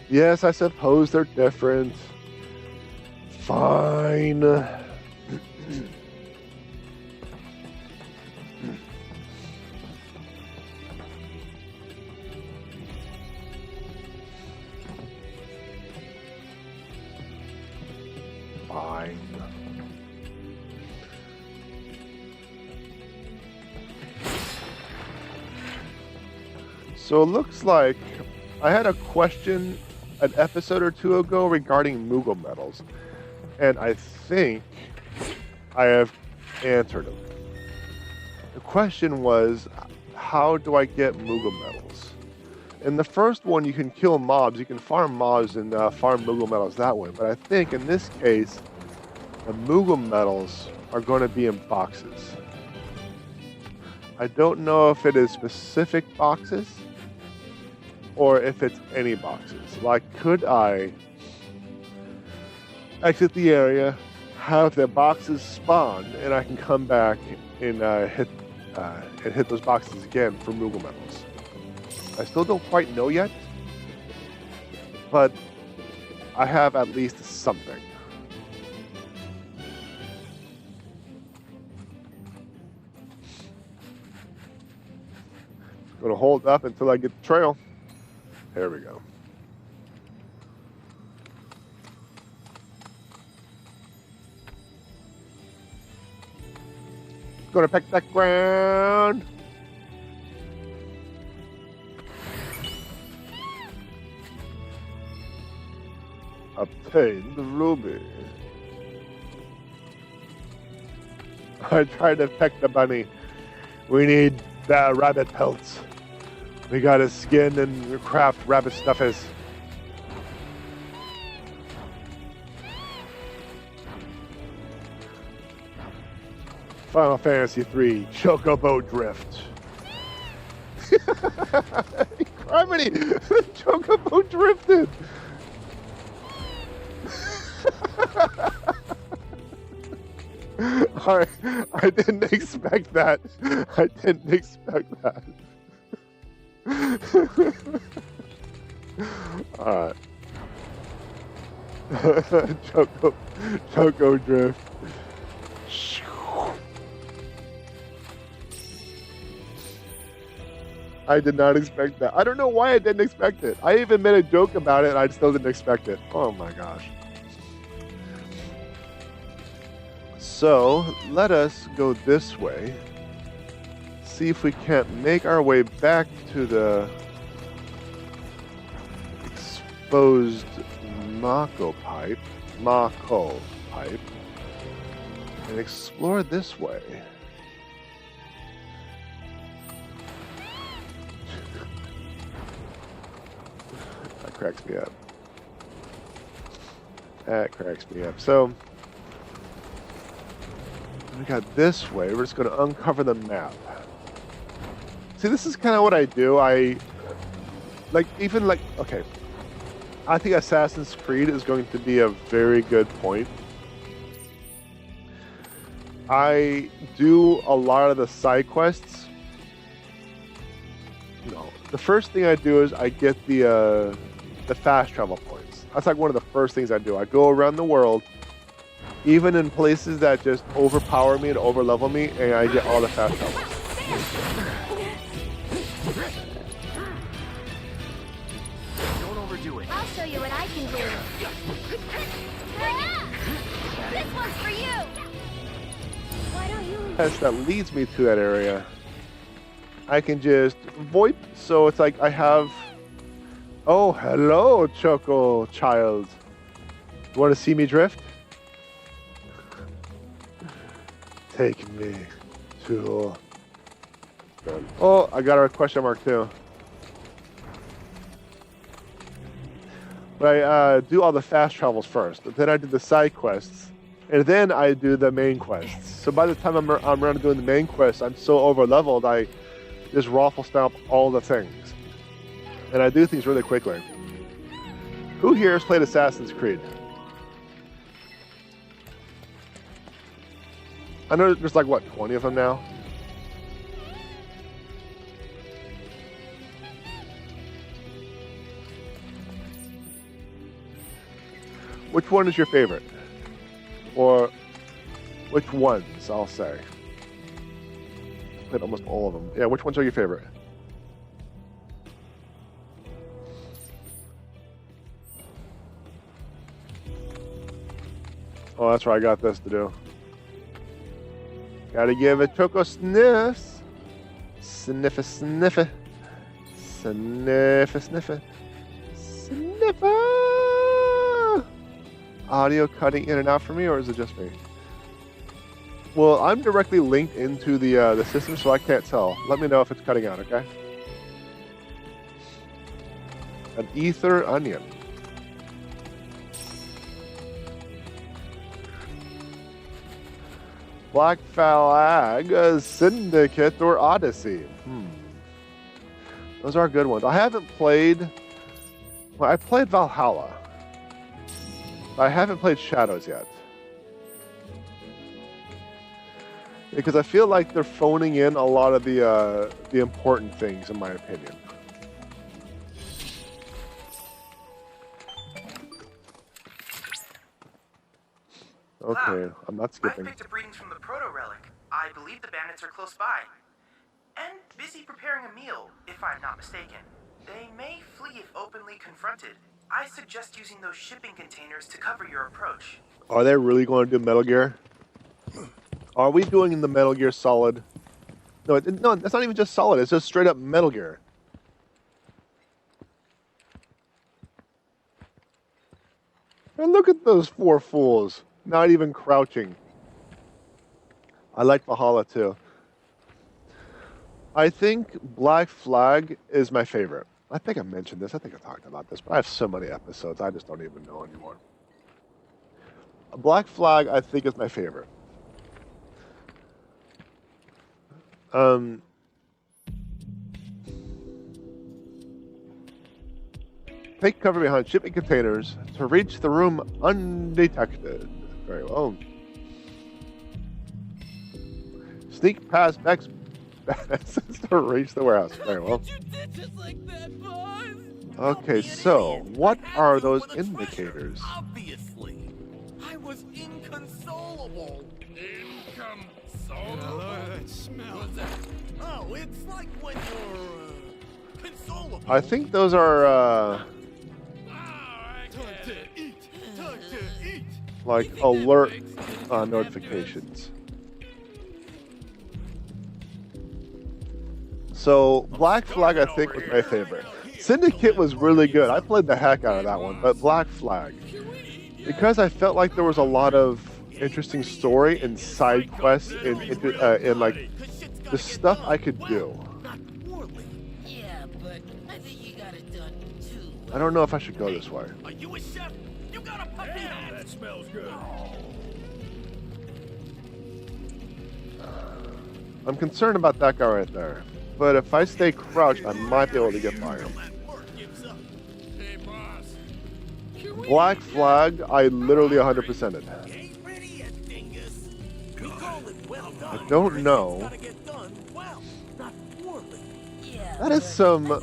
Yes, I suppose they're different. Fine. Fine. So it looks like I had a question an episode or two ago regarding Moogle medals, and I think I have answered them. The question was, how do I get Moogle medals? In the first one, you can kill mobs, you can farm mobs and farm Moogle medals that way, but I think in this case, the Moogle medals are going to be in boxes. I don't know if it is specific boxes or if it's any boxes. Like, could I exit the area, have the boxes spawn, and I can come back and hit those boxes again for Moogle medals? I still don't quite know yet, but I have at least something. Gonna hold up until I get the trail. There we go. Gonna peck that ground. Obtain the ruby. I tried to peck the bunny. We need the rabbit pelts. We gotta skin and craft rabbit stuffies. Final Fantasy III, Chocobo Drift. Criminy! Chocobo drifted! I didn't expect that. I didn't expect that. Alright. Choco drift. I did not expect that. I don't know why I didn't expect it. I even made a joke about it and I still didn't expect it. Oh my gosh. So, let us go this way. See if we can't make our way back to the exposed Mako pipe, and explore this way. That cracks me up. That cracks me up. So, we got this way. We're just going to uncover the map. See, this is kind of what I do. Okay. I think Assassin's Creed is going to be a very good point. I do a lot of the side quests. You know, the first thing I do is I get the fast travel points. That's like one of the first things I do. I go around the world, even in places that just overpower me and overlevel me, and I get all the fast travels. Don't overdo it. I'll show you what I can do. This one's for you. Why don't you? That leads me to that area. I can just VoIP, so it's like I have. Oh, hello, Choco child. You want to see me drift? Take me to. Oh, I got a question mark too. But I do all the fast travels first. Then I do the side quests. And then I do the main quests. So by the time I'm around doing the main quests, I'm so over leveled, I just raffle stomp all the things. And I do things really quickly. Who here has played Assassin's Creed? I know there's like, what, 20 of them now? Which one is your favorite? Or which ones, I'll say. Played almost all of them. Yeah, which ones are your favorite? Oh, that's right, I got this to do. Gotta give it Choco sniffs. Sniffa, sniffa. Sniffa, sniffa. Sniffa! Audio cutting in and out for me, or is it just me? Well, I'm directly linked into the system, so I can't tell. Let me know if it's cutting out, okay? An ether onion. Black Flag, Syndicate, or Odyssey. Those are good ones. I haven't played. Well, I played Valhalla. I haven't played Shadows yet. Because I feel like they're phoning in a lot of the important things, in my opinion. Okay, I'm not skipping. I picked up readings from the proto-relic. I believe the bandits are close by. And busy preparing a meal, if I'm not mistaken. They may flee if openly confronted. I suggest using those shipping containers to cover your approach. Are they really going to do Metal Gear? Are we doing the Metal Gear Solid? No, no, that's not even just Solid. It's just straight up Metal Gear. And look at those four fools. Not even crouching. I like Valhalla too. I think Black Flag is my favorite. I think I mentioned this. I think I talked about this, but I have so many episodes. I just don't even know anymore. Black Flag, I think, is my favorite. Take cover behind shipping containers to reach the room undetected. Very well. Sneak past Beck's to reach the warehouse. Very well. Okay, so what are those indicators? Obviously. I was inconsolable. Inconsolable? That smell. Oh, it's like when you're consolable. I think those are like alert notifications. So Black Flag, I think, was my favorite. Syndicate was really good. I played the heck out of that one, but Black Flag, because I felt like there was a lot of interesting story and side quests and like the stuff I could do. I don't know if I should go this way. Are you a chef? You got a puppy hat. That smells good. I'm concerned about that guy right there. But if I stay crouched, I might be able to get by him. Black Flag, I literally 100%ed. I don't know. That is some...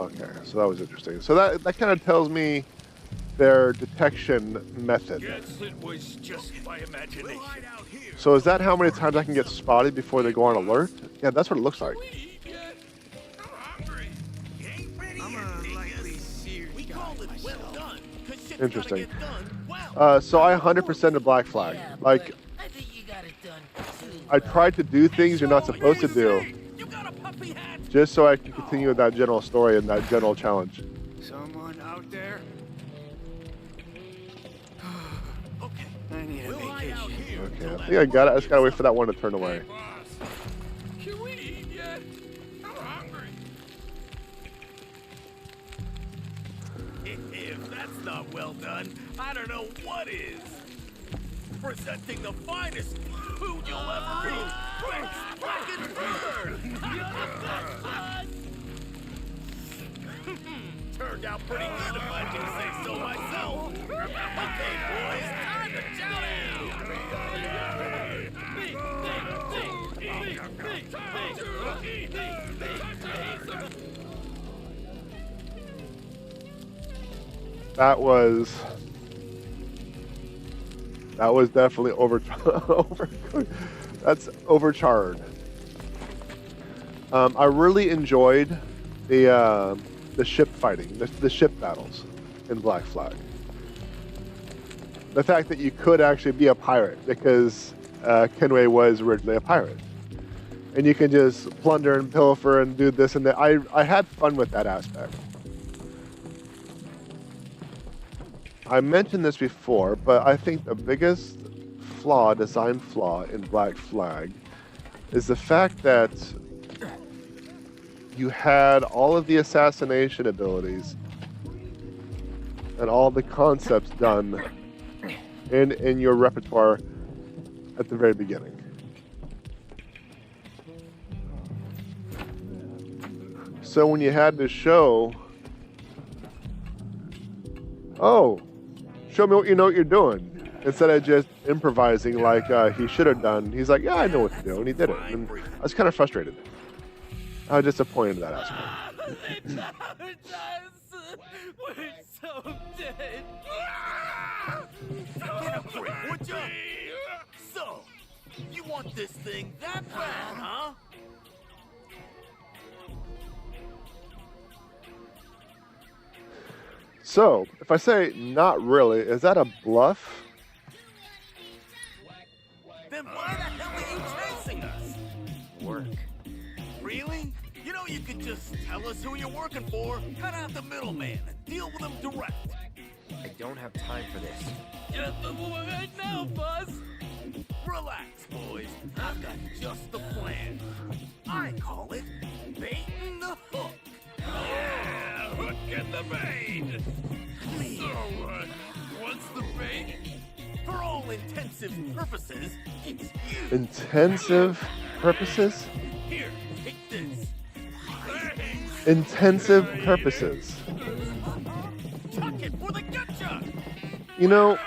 Okay, so that was interesting. So that kind of tells me their detection method. Guess it was just my imagination. So is that how many times I can get spotted before they go on alert? Yeah, that's what it looks like. Interesting. So I 100% of Black Flag. Like, I tried to do things you're not supposed to do, just so I can continue with that general story and that general challenge. Someone out there? Okay, I need a vacation. Okay, I think I got it. I just gotta wait for that one to turn away. Can we eat yet? I'm hungry. If that's not well done, I don't know what is. Presenting the finest food you'll ever eat. Black and burn. Turned out pretty good if I do say so myself. Okay, boys, time to chow That was definitely overcooked. That's overcharred. I really enjoyed the ship fighting, the ship battles in Black Flag. The fact that you could actually be a pirate, because Kenway was originally a pirate. And you can just plunder and pilfer and do this and that. I had fun with that aspect. I mentioned this before, but I think the biggest design flaw in Black Flag is the fact that you had all of the assassination abilities and all the concepts done in your repertoire at the very beginning. So when you had to show, show me what you know what you're doing, instead of just improvising like he should have done, he's like, yeah, I know what to do, and he did it. And I was kind of frustrated. I was disappointed in that aspect. We're so dead. Get a break, would you? So, you want this thing that bad, huh? So, if I say not really, is that a bluff? Then why the hell are you chasing us? Work. Really? You know you could just tell us who you're working for, cut out the middleman, and deal with them direct. I don't have time for this. Get the boy right now, boss. Relax, boys. I've got just the plan. I call it baiting the hook. Yeah, hook and the bait. So, what's the bait? For all intensive purposes, it's you. Intensive purposes? Here, take this. Intensive purposes. Chuck it for the gotcha. You know,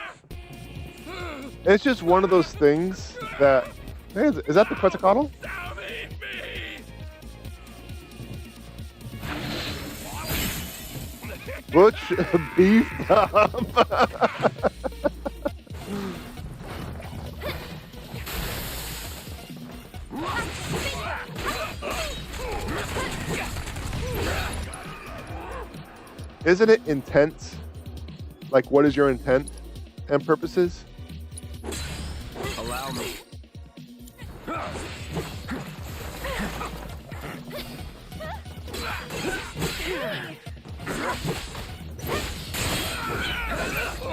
it's just one of those things that... Hey, is that the Quetzalcoatl? Butch beef Isn't it intent? Like, what is your intent and purposes? Allow me.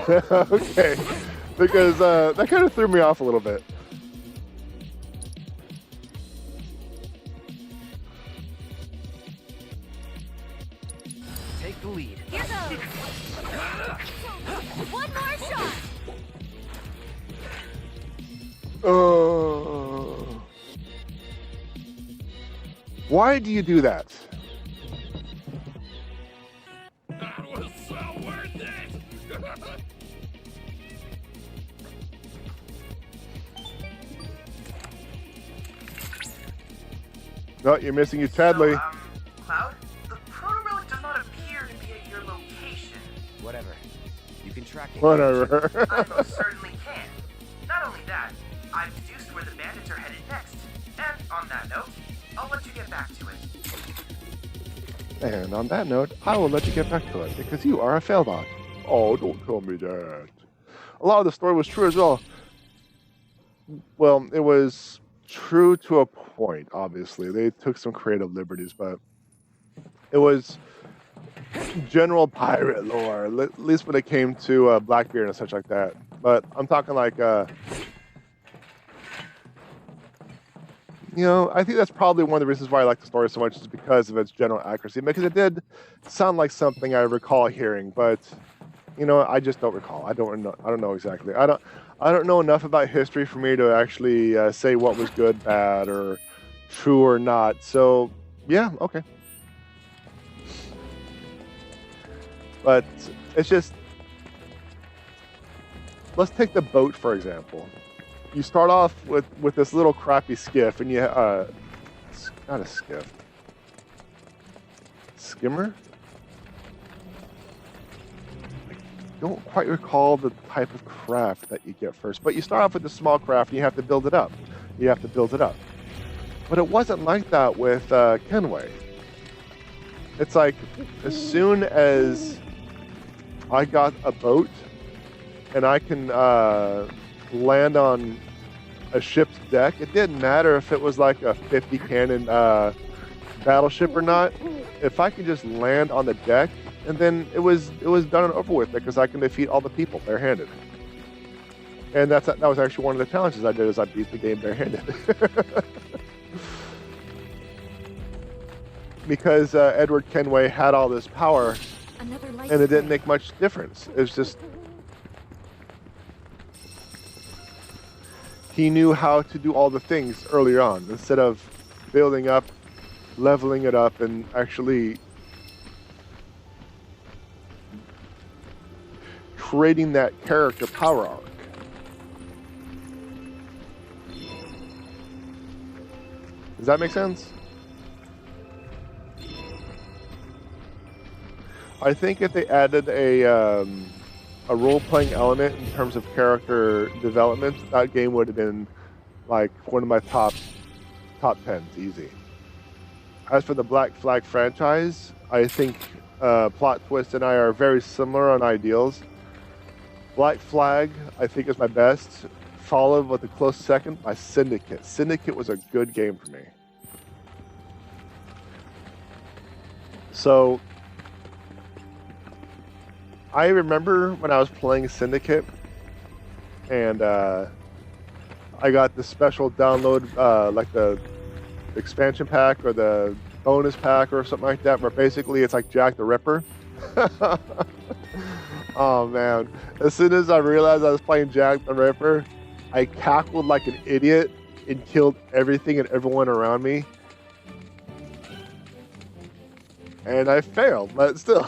Okay, because that kind of threw me off a little bit. Take the lead. Here goes. One more shot. Why do you do that? That was so worth it. No, you're missing your Chadley. Cloud, the proto-relic does not Whatever. I most certainly can. Not only that, I've deduced where the bandits are headed next. And on that note, I'll let you get back to it. And on that note, I will let you get back to it, because you are a failed bot. Oh, don't tell me that. A lot of the story was true as well. Well, it was true to a point, obviously. They took some creative liberties, but it was general pirate lore, at least when it came to Blackbeard and such like that. But I'm talking like, you know, I think that's probably one of the reasons why I like the story so much is because of its general accuracy. Because it did sound like something I recall hearing, but you know, I just don't recall. I don't know exactly. I don't know enough about history for me to actually say what was good, bad, or true or not. So yeah, okay. But it's just, let's take the boat for example. You start off with this little crappy skiff, and you not a skiff, skimmer. I don't quite recall the type of craft that you get first, but you start off with a small craft, and you have to build it up. But it wasn't like that with Kenway. It's like as soon as I got a boat, and I can land on a ship's deck, it didn't matter if it was like a 50 cannon battleship or not. If I could just land on the deck, and then it was done and over with, because I can defeat all the people barehanded. And that was actually one of the challenges I did, is I beat the game barehanded. Because Edward Kenway had all this power, and it didn't make much difference. It's just he knew how to do all the things earlier on, instead of building up, leveling it up, and actually creating that character power arc. Does that make sense? I think if they added a role-playing element in terms of character development, that game would have been like one of my top 10s, easy. As for the Black Flag franchise, I think Plot Twist and I are very similar on ideals. Black Flag, I think, is my best, followed with a close second by Syndicate. Syndicate was a good game for me. So I remember when I was playing Syndicate, and I got the special download, like the expansion pack or the bonus pack or something like that, where basically it's like Jack the Ripper. Oh man, as soon as I realized I was playing Jack the Ripper, I cackled like an idiot and killed everything and everyone around me. And I failed, but still,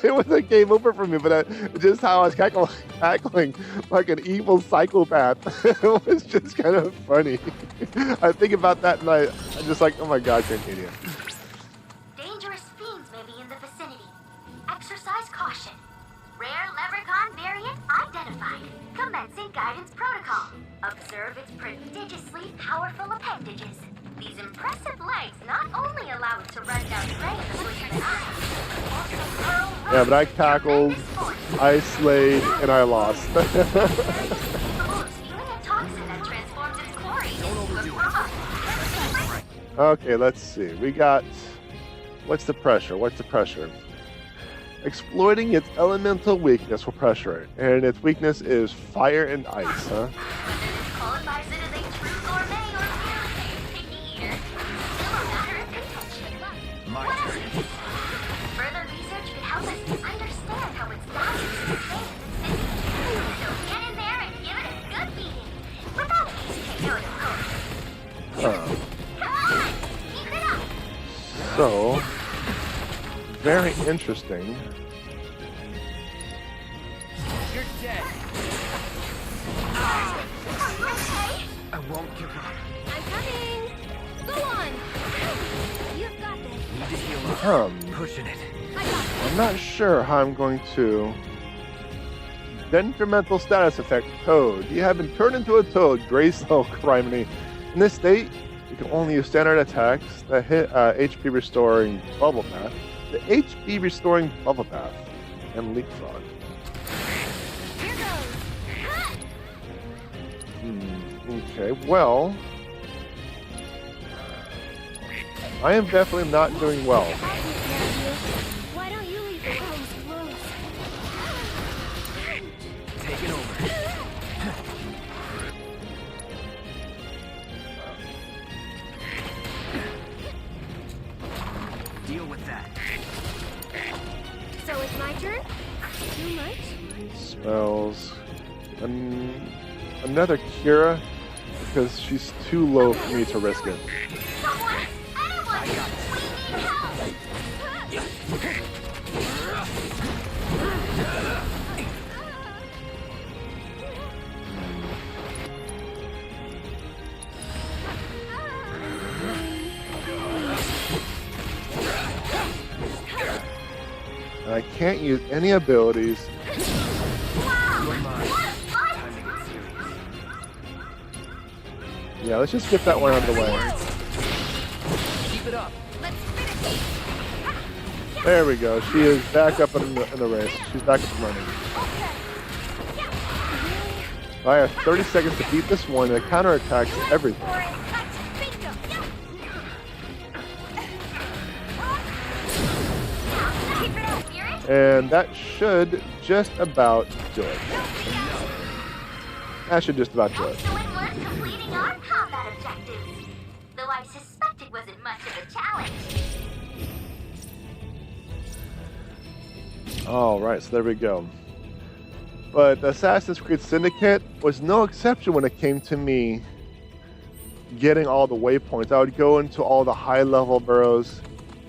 it was a game over for me. But just how I was cackling like an evil psychopath, it was just kind of funny. I think about that, and I'm just like, oh my god, you're an idiot. Dangerous fiends may be in the vicinity. Exercise caution. Rare leprechaun variant identified. Commencing guidance protocol. Observe its prodigiously powerful appendages. These impressive legs not only allow it to run down prey in the blink of an eye, also hurl rocks. Yeah, but I cackled, I slayed, and I lost. Spewing a toxin that transforms its chlorine into a frog. Okay, let's see. We got, what's the pressure? Exploiting its elemental weakness will pressure it, and its weakness is fire and ice, huh? Qualifies it as a true gourmet or purely picky eater. Still a matter of contention. My turn. Further research could help us to understand how its values sustain its existence. So get in there and give it a good beating. Without losing note, of course. Come on! Keep it up! So, very interesting. You're dead. Okay. I won't give up. I'm coming! Go on! You've got this. Need to heal up. Hmm. Pushing it. I got this. I'm not sure how I'm going to detrimental status effect, Toad. You have been turned into a Toad, Graceful Criminy. In this state, you can only use standard attacks that hit HP restoring Bubble Bath, the HP restoring Bubble Bath, and Leapfrog. Here goes. Okay, well, I am definitely not doing well. Why don't you leave the rooms closed? Take it over. Deal with that. So it's my turn? Too much? Spells. Another Kira, because she's too low for me to risk it. Someone! Anyone! We need help! I can't use any abilities. Yeah, let's just get that one out of the way. Keep it up. There we go. She is back up in the race. She's back up and running. I have 30 seconds to beat this one. It counterattacks everything. And that should just about do it. That should just about do it. Excellent work completing our combat objectives. Though I suspect it wasn't much of a challenge. All right, so there we go. But Assassin's Creed Syndicate was no exception when it came to me getting all the waypoints. I would go into all the high-level boroughs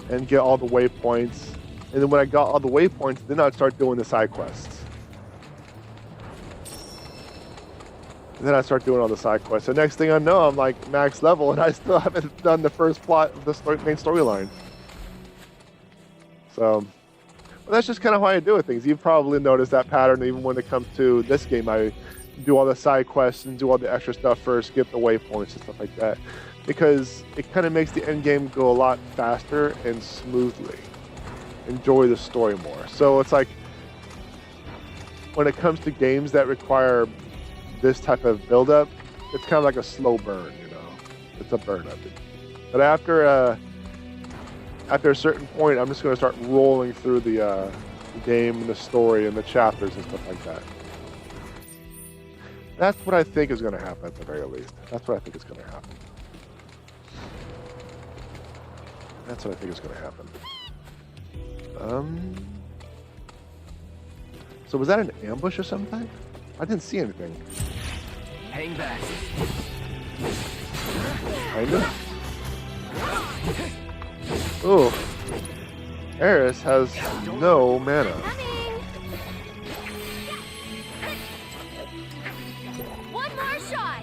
and get all the waypoints. And then when I got all the waypoints, then I'd start doing the side quests. And then I start doing all the side quests. The next thing I know, I'm like max level, and I still haven't done the first plot of the main storyline. So, well, that's just kind of how I do things. You've probably noticed that pattern even when it comes to this game. I do all the side quests and do all the extra stuff first, get the waypoints and stuff like that. Because it kind of makes the end game go a lot faster and smoothly. Enjoy the story more. So it's like when it comes to games that require this type of build-up, it's kind of like a slow burn, you know. It's a burn-up. But after a certain point, I'm just going to start rolling through the game and the story and the chapters and stuff like that. That's what I think is going to happen at the very least. That's what I think is going to happen. That's what I think is going to happen. So was that an ambush or something? I didn't see anything. Hang back. Kinda. Ooh. Eris has no mana. One more shot.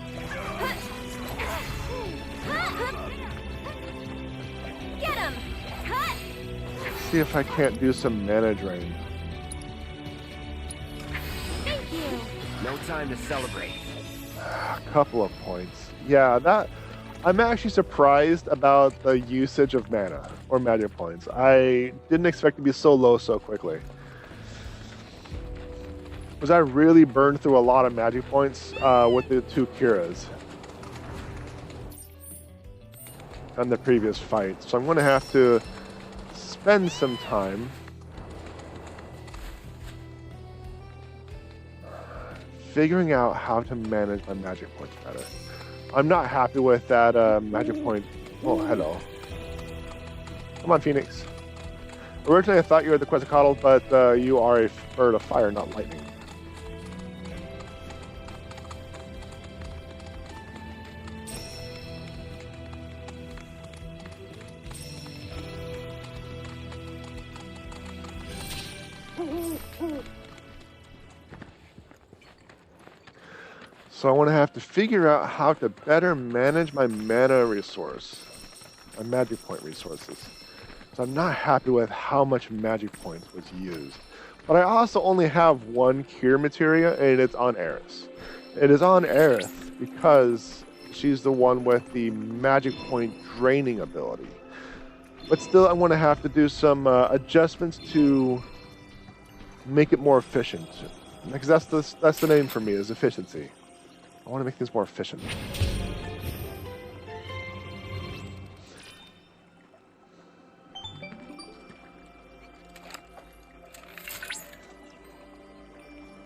Get him. See if I can't do some mana drain. Thank you. No time to celebrate. A couple of points. Yeah, that I'm actually surprised about the usage of mana or magic points. I didn't expect to be so low so quickly. Because I really burned through a lot of magic points with the two Kiras on the previous fight. So I'm going to have to spend some time figuring out how to manage my magic points better. I'm not happy with that magic point. Oh, hello. Come on, Phoenix. Originally, I thought you were the Quetzalcoatl, but you are a bird of fire, not lightning. So I want to have to figure out how to better manage my mana resource, my magic point resources. So I'm not happy with how much magic points was used. But I also only have one cure materia, and it's on Aerith. It is on Aerith because she's the one with the magic point draining ability. But still, I'm going to have to do some adjustments to make it more efficient. Because that's the name for me, is efficiency. I want to make things more efficient.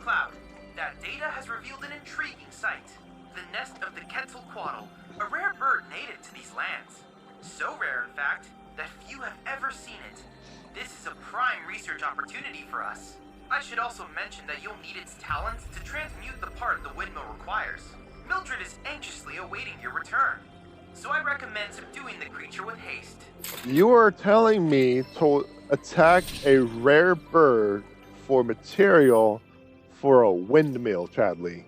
Cloud, that data has revealed an intriguing sight. The nest of the Quetzalcoatl, a rare bird native to these lands. So rare, in fact, that few have ever seen it. This is a prime research opportunity for us. I should also mention that you'll need its talons to transmute the part the windmill requires. Mildred is anxiously awaiting your return, so I recommend subduing the creature with haste. You are telling me to attack a rare bird for material for a windmill, Chadley.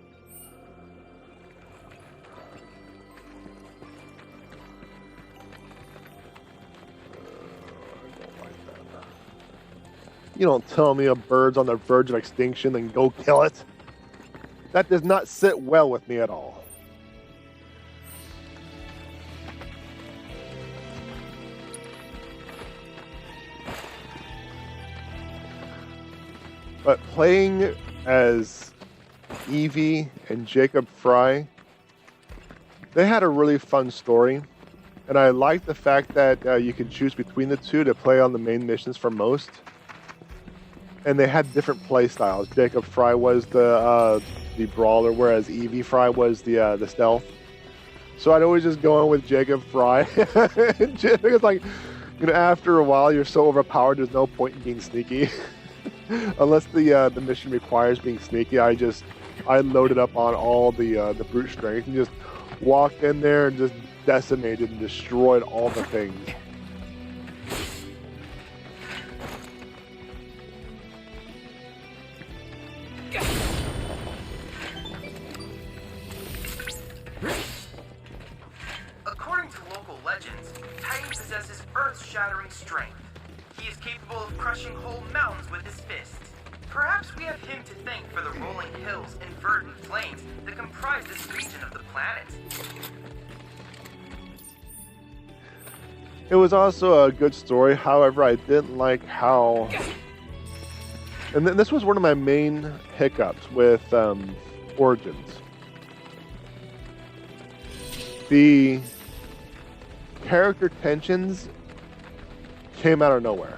You don't tell me a bird's on the verge of extinction and go kill it. That does not sit well with me at all. But playing as Evie and Jacob Fry, they had a really fun story. And I like the fact that you can choose between the two to play on the main missions for most. And they had different play styles. Jacob Fry was the brawler, whereas Evie Fry was the stealth. So I'd always just go in with Jacob Fry. It's like, you know, after a while, you're so overpowered. There's no point in being sneaky, unless the mission requires being sneaky. I loaded up on all the brute strength and just walked in there and just decimated and destroyed all the things. According to local legends, Titan possesses earth-shattering strength. He is capable of crushing whole mountains with his fist. Perhaps we have him to thank for the rolling hills and verdant plains that comprise this region of the planet. It was also a good story. However, I didn't like how... And this was one of my main hiccups with Origins. The character tensions came out of nowhere.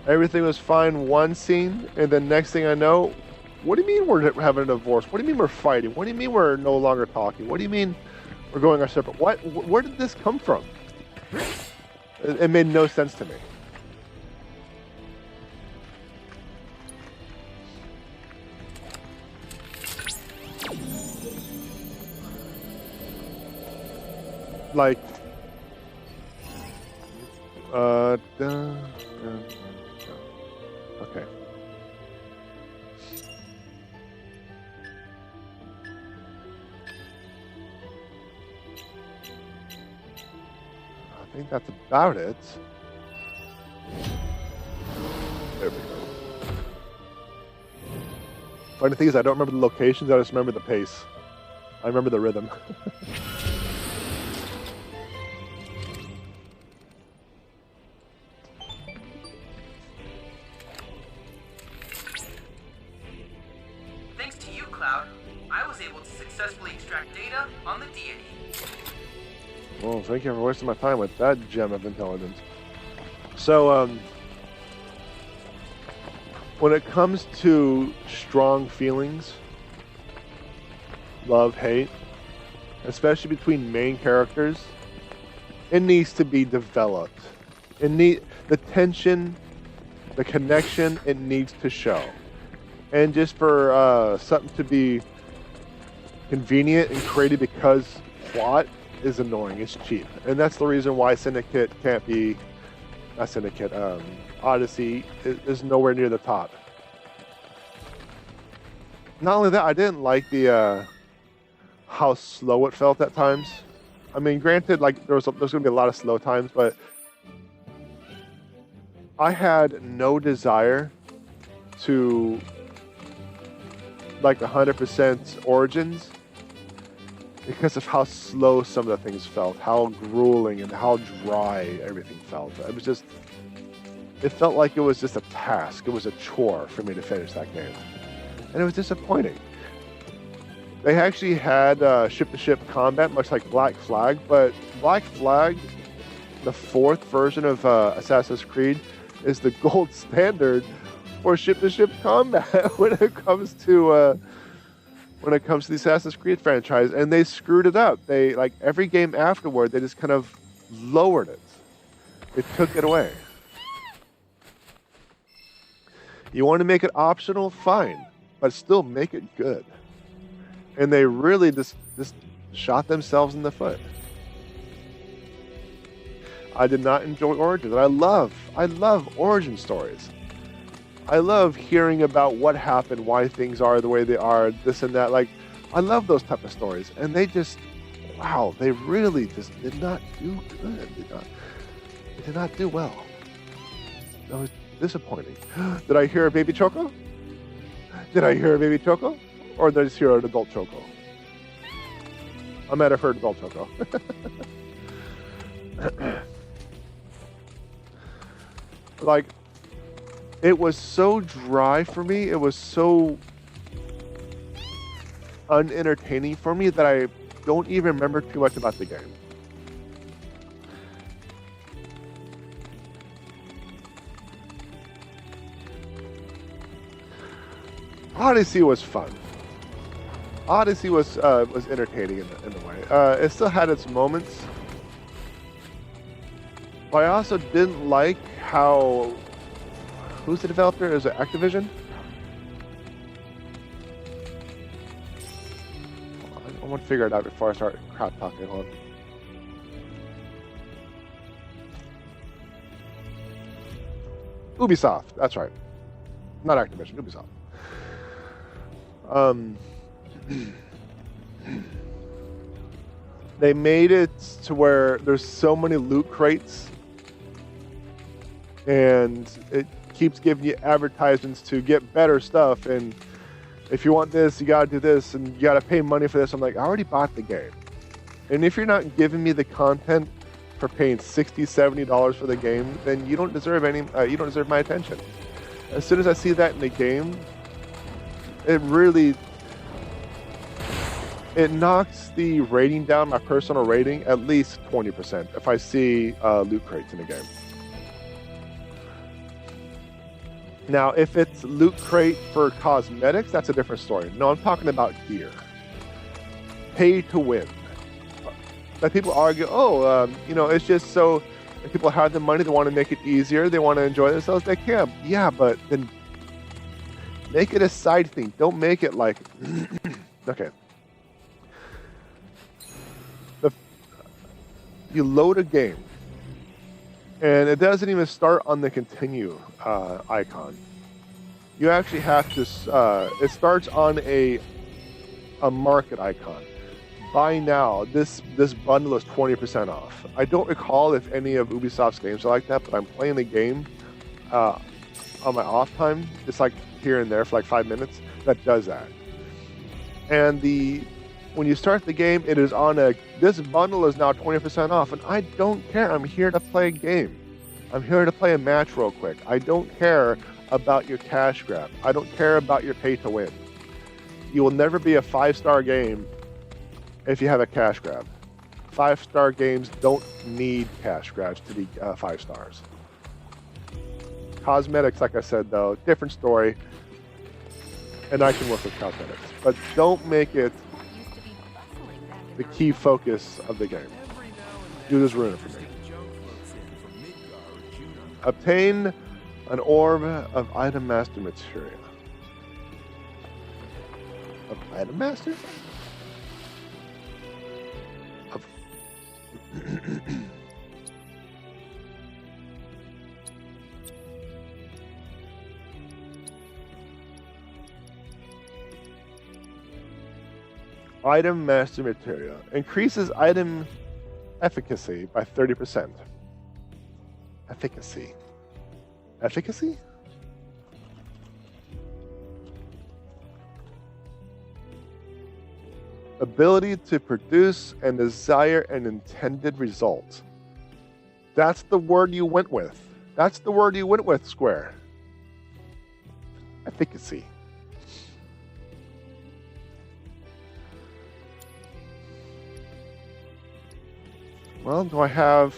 Everything was fine one scene, and then next thing I know, what do you mean we're having a divorce? What do you mean we're fighting? What do you mean we're no longer talking? What do you mean we're going our separate? Where did this come from? It made no sense to me. Like, okay. I think that's about it. There we go. Funny thing is, I don't remember the locations, I just remember the pace. I remember the rhythm. Thanks to you, Cloud, I was able to successfully extract data on the deity. Well, thank you for wasting my time with that gem of intelligence. So, when it comes to strong feelings, love, hate, especially between main characters, it needs to be developed. The tension, the connection, it needs to show. And just for something to be convenient and created because plot is annoying, it's cheap. And that's the reason why Syndicate can't be, not Syndicate, Odyssey is nowhere near the top. Not only that, I didn't like the how slow it felt at times. I mean, granted, like there's going to be a lot of slow times, but I had no desire to like 100% Origins because of how slow some of the things felt, how grueling and how dry everything felt. It was just, it felt like it was just a task. It was a chore for me to finish that game. And it was disappointing. They actually had ship-to-ship combat, much like Black Flag, but Black Flag, the 4th version of Assassin's Creed, is the gold standard for ship-to-ship combat when it comes to the Assassin's Creed franchise, and they screwed it up. They, like, every game afterward, they just kind of lowered it. They took it away. You want to make it optional? Fine, but still make it good. And they really just shot themselves in the foot. I did not enjoy Origins. I love origin stories. I love hearing about what happened, why things are the way they are, this and that. Like, I love those type of stories. And they just, wow, they really just did not do good. They did not do well. That was disappointing. Did I hear a baby Choco? Did I hear a baby Choco? Or did I just hear an adult Choco? I might have heard adult Choco. Like, it was so dry for me, it was so unentertaining for me that I don't even remember too much about the game. Odyssey was fun. Odyssey was entertaining in a way. It still had its moments. But I also didn't like how... Who's the developer? Is it Activision? I want to figure it out before I start crap talking. Hold on. Ubisoft. That's right. Not Activision. Ubisoft. They made it to where there's so many loot crates, and it keeps giving you advertisements to get better stuff, and if you want this, you gotta do this, and you gotta pay money for this. I'm like, I already bought the game. And if you're not giving me the content for paying $60, $70 for the game, then you don't deserve you don't deserve my attention. As soon as I see that in the game, it knocks the rating down, my personal rating, at least 20% if I see loot crates in the game. Now, if it's loot crate for cosmetics, that's a different story. No, I'm talking about gear. Pay to win. Like, people argue, it's just so if people have the money, they want to make it easier, they want to enjoy themselves, they can. Yeah, but then make it a side thing. Don't make it like, okay. You load a game, and it doesn't even start on the continue icon. You actually have to, it starts on a market icon. Buy now, this bundle is 20% off. I don't recall if any of Ubisoft's games are like that, but I'm playing the game on my off time, just like here and there for like 5 minutes, that does that. And when you start the game, it is on this bundle is now 20% off, and I don't care. I'm here to play a game. I'm here to play a match real quick. I don't care about your cash grab. I don't care about your pay to win. You will never be a 5-star game if you have a cash grab. 5-star games don't need cash grabs to be 5 stars. Cosmetics, like I said, though, different story. And I can work with cosmetics. But don't make it the key focus of the game. You just ruin it for me. Obtain an orb of item master materia. Of item master? Of Item master materia. Increases item efficacy by 30%. Efficacy. Efficacy? Ability to produce and desire an intended result. That's the word you went with. That's the word you went with, Square. Efficacy. Well, do I have...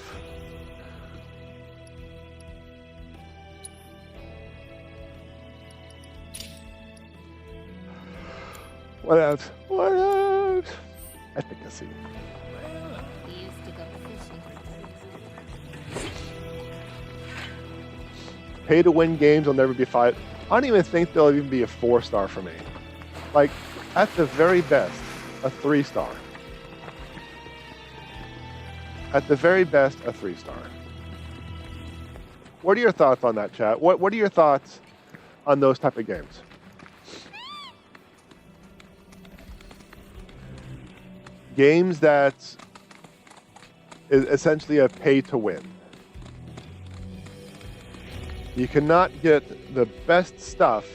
What else? What else? Efficacy. We used to go fishing. Pay to win games will never be 5. I don't even think they'll even be a 4-star for me. Like, at the very best, a 3-star. At the very best, a 3-star. What are your thoughts on that, chat? What are your thoughts on those type of games? Games that is essentially a pay to win. You cannot get the best stuff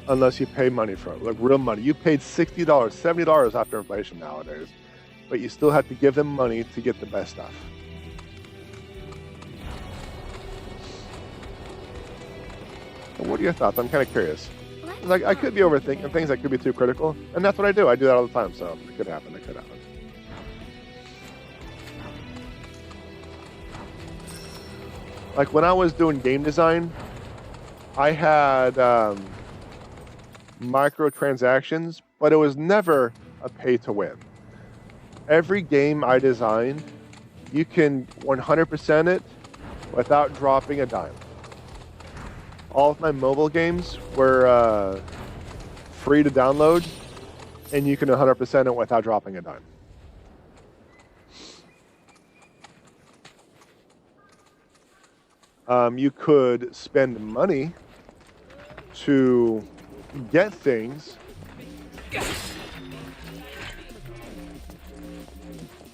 unless you pay money for it, like real money. You paid $60, $70 after inflation nowadays, but you still have to give them money to get the best stuff. What are your thoughts? I'm kind of curious. Like, I could be overthinking things. I could be too critical, and that's what I do. I do that all the time, so it could happen. It could happen. Like, when I was doing game design, I had microtransactions, but it was never a pay-to-win. Every game I designed, you can 100% it without dropping a dime. All of my mobile games were free to download, and you can 100% it without dropping a dime. You could spend money to get things,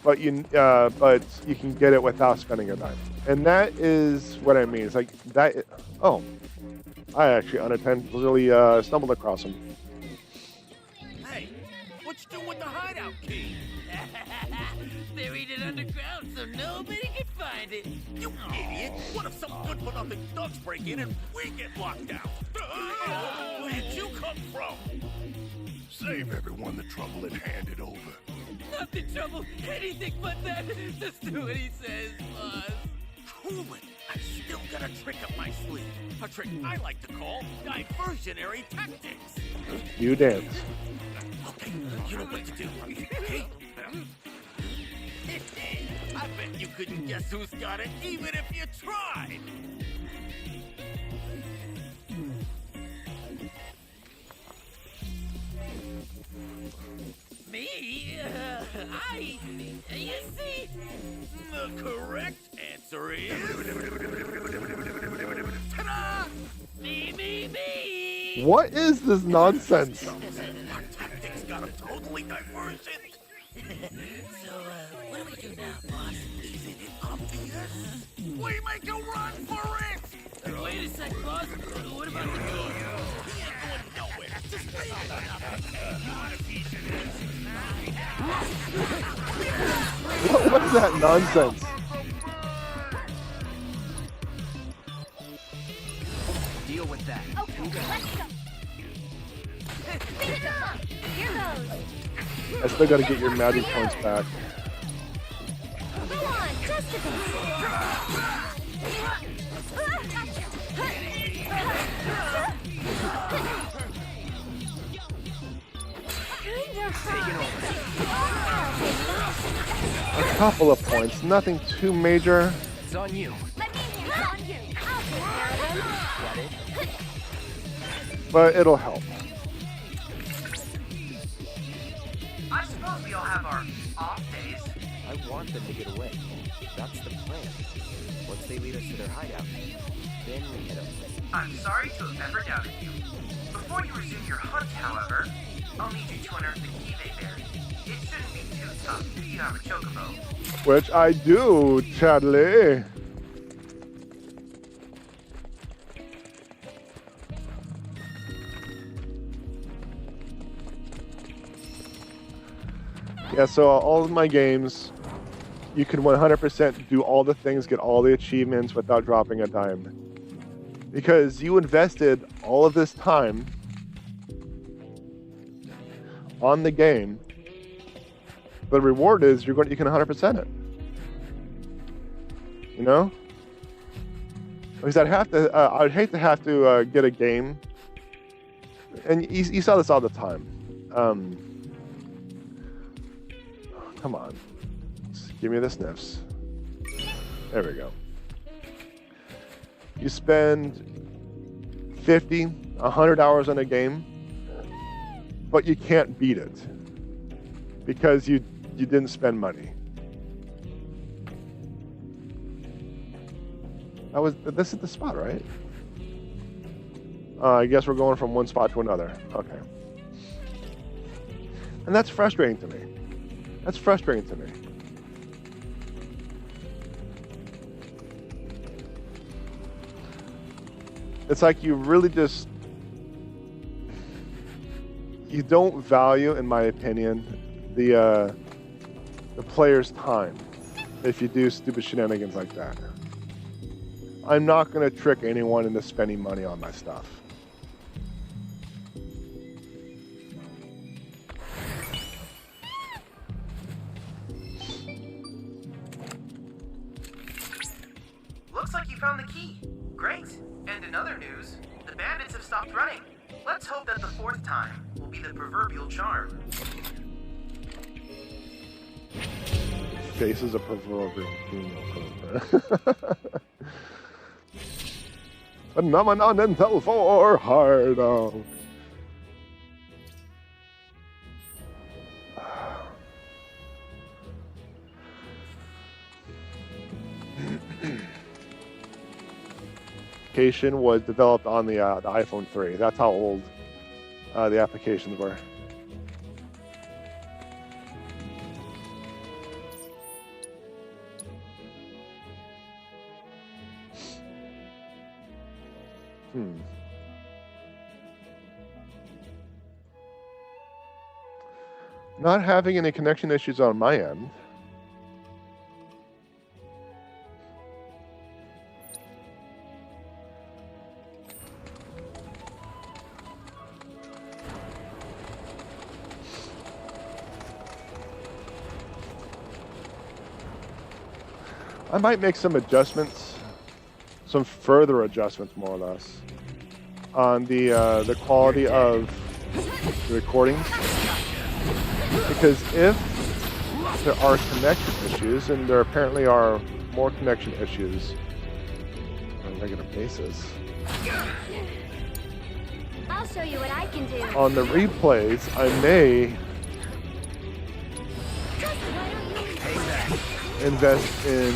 but you can get it without spending a dime, and that is what I mean. It's like that. Oh, I actually unintentionally stumbled across him. Hey, what you doing with the hideout key? Buried it underground so nobody can find it. You idiot! What if some good-for-nothing thugs break in and we get locked out? Where'd you come from? Save everyone the trouble and hand it over. Not the trouble, anything but that. Just do what he says, boss. Cool it. I still got a trick up my sleeve. A trick I like to call diversionary tactics. You dance. Okay, you know what to do. Okay? I bet you couldn't guess who's got it, even if you tried. Me? You see, the correct answer is... Ta-da! Me! What is this nonsense? Our tactics got him totally diversion. So, what do we do now, boss? Isn't it obvious? We make a run for it! Wait a sec, boss. What about the door? He ain't going nowhere. Just leave What is that nonsense? Deal with that. Okay, let's go. Finish it up. Here goes. I still gotta get your magic points back. Go on, just a bit. A couple of points, nothing too major. It's on you. Let me in here. On you. I'll take care of them. But it'll help. I suppose we all have our off days. I want them to get away. That's the plan. Once they lead us to their hideout, then we hit them. I'm sorry to have ever doubted you. Before you resume your hunt, however, I'll need you to unearth the key they buried. It shouldn't be too tough if you have a chocobo. Which I do, Chadley. Yeah, so all of my games, you can 100% do all the things, get all the achievements without dropping a dime. Because you invested all of this time on the game. The reward is you can 100% it. You know? Because I'd hate to have to get a game. And you saw this all the time. Come on. Just give me the sniffs. There we go. You spend 50, 100 hours on a game, but you can't beat it because you didn't spend money. This is the spot, right? I guess we're going from one spot to another. Okay. And that's frustrating to me. That's frustrating to me. It's like you really just... You don't value, in my opinion, the player's time if you do stupid shenanigans like that. I'm not going to trick anyone into spending money on my stuff. Looks like you found the key. Great. And in other news, the bandits have stopped running. Let's hope that the fourth time will be the proverbial charm. Face is a proverbial female. Phenomenal for hard on. Application was developed on the iPhone 3. That's how old the applications were. Not having any connection issues on my end. I might make some adjustments, some further adjustments, more or less, on the quality of the recordings. Because if there are connection issues, and there apparently are more connection issues on a regular basis, I'll show you what I can do. on the replays, I may invest in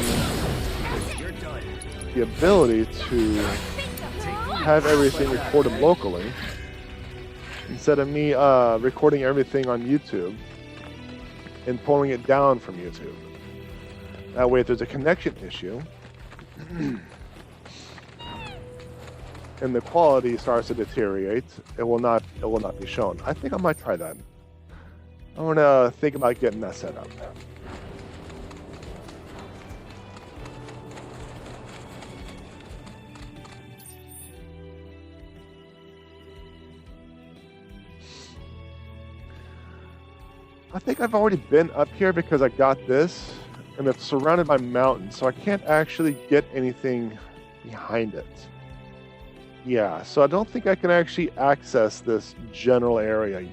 the ability to have everything recorded locally instead of me recording everything on YouTube and pulling it down from YouTube. That way, if there's a connection issue and the quality starts to deteriorate, it will not be shown. I think I might try that. I'm gonna think about getting that set up. I think I've already been up here because I got this, and it's surrounded by mountains, so I can't actually get anything behind it. Yeah, so I don't think I can actually access this general area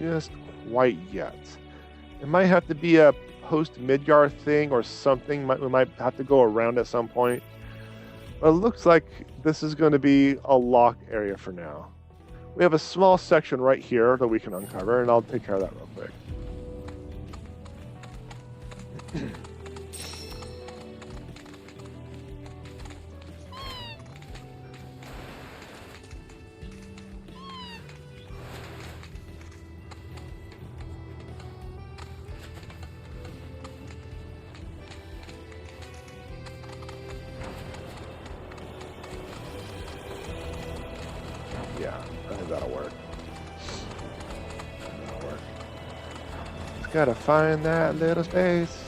just quite yet. It might have to be a post-Midgar thing or something. We might have to go around at some point. But it looks like this is going to be a locked area for now. We have a small section right here that we can uncover, and I'll take care of that real quick. Yeah, I think that'll work. gotta find that little space.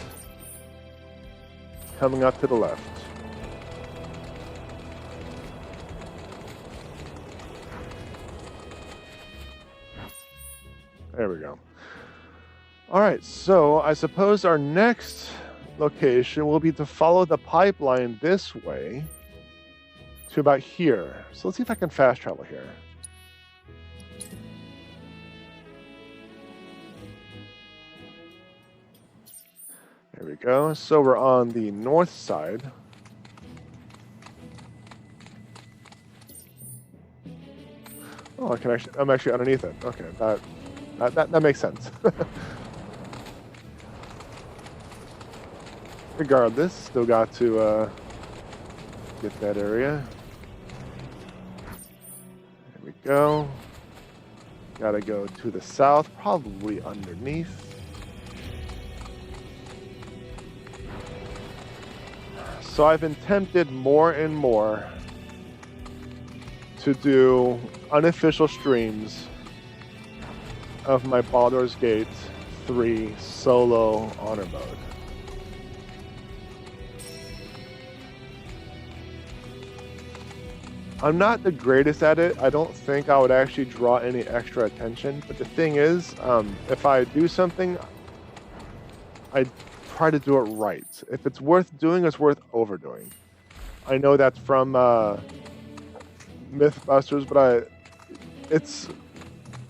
Coming up to the left. There we go. All right, so I suppose our next location will be to follow the pipeline this way to about here. So let's see if I can fast travel here. There we go. So we're on the north side. Oh, I'm actually underneath it. Okay, that makes sense. Regardless, still got to get that area. There we go. Gotta go to the south, probably underneath. So I've been tempted more and more to do unofficial streams of my Baldur's Gate 3 solo honor mode. I'm not the greatest at it. I don't think I would actually draw any extra attention. But the thing is, if I do something, I try to do it right. If it's worth doing, it's worth overdoing. I know that's from Mythbusters, but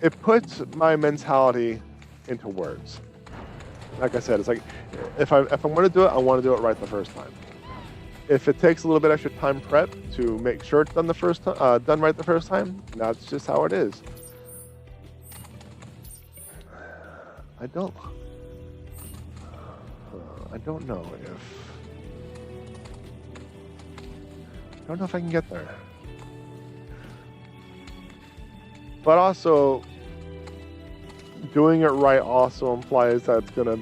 it puts my mentality into words. Like I said, it's like if I'm going to do it, I want to do it right the first time. If it takes a little bit extra time prep to make sure it's done done right the first time, that's just how it is. I don't know if I can get there. But also, doing it right also implies that it's gonna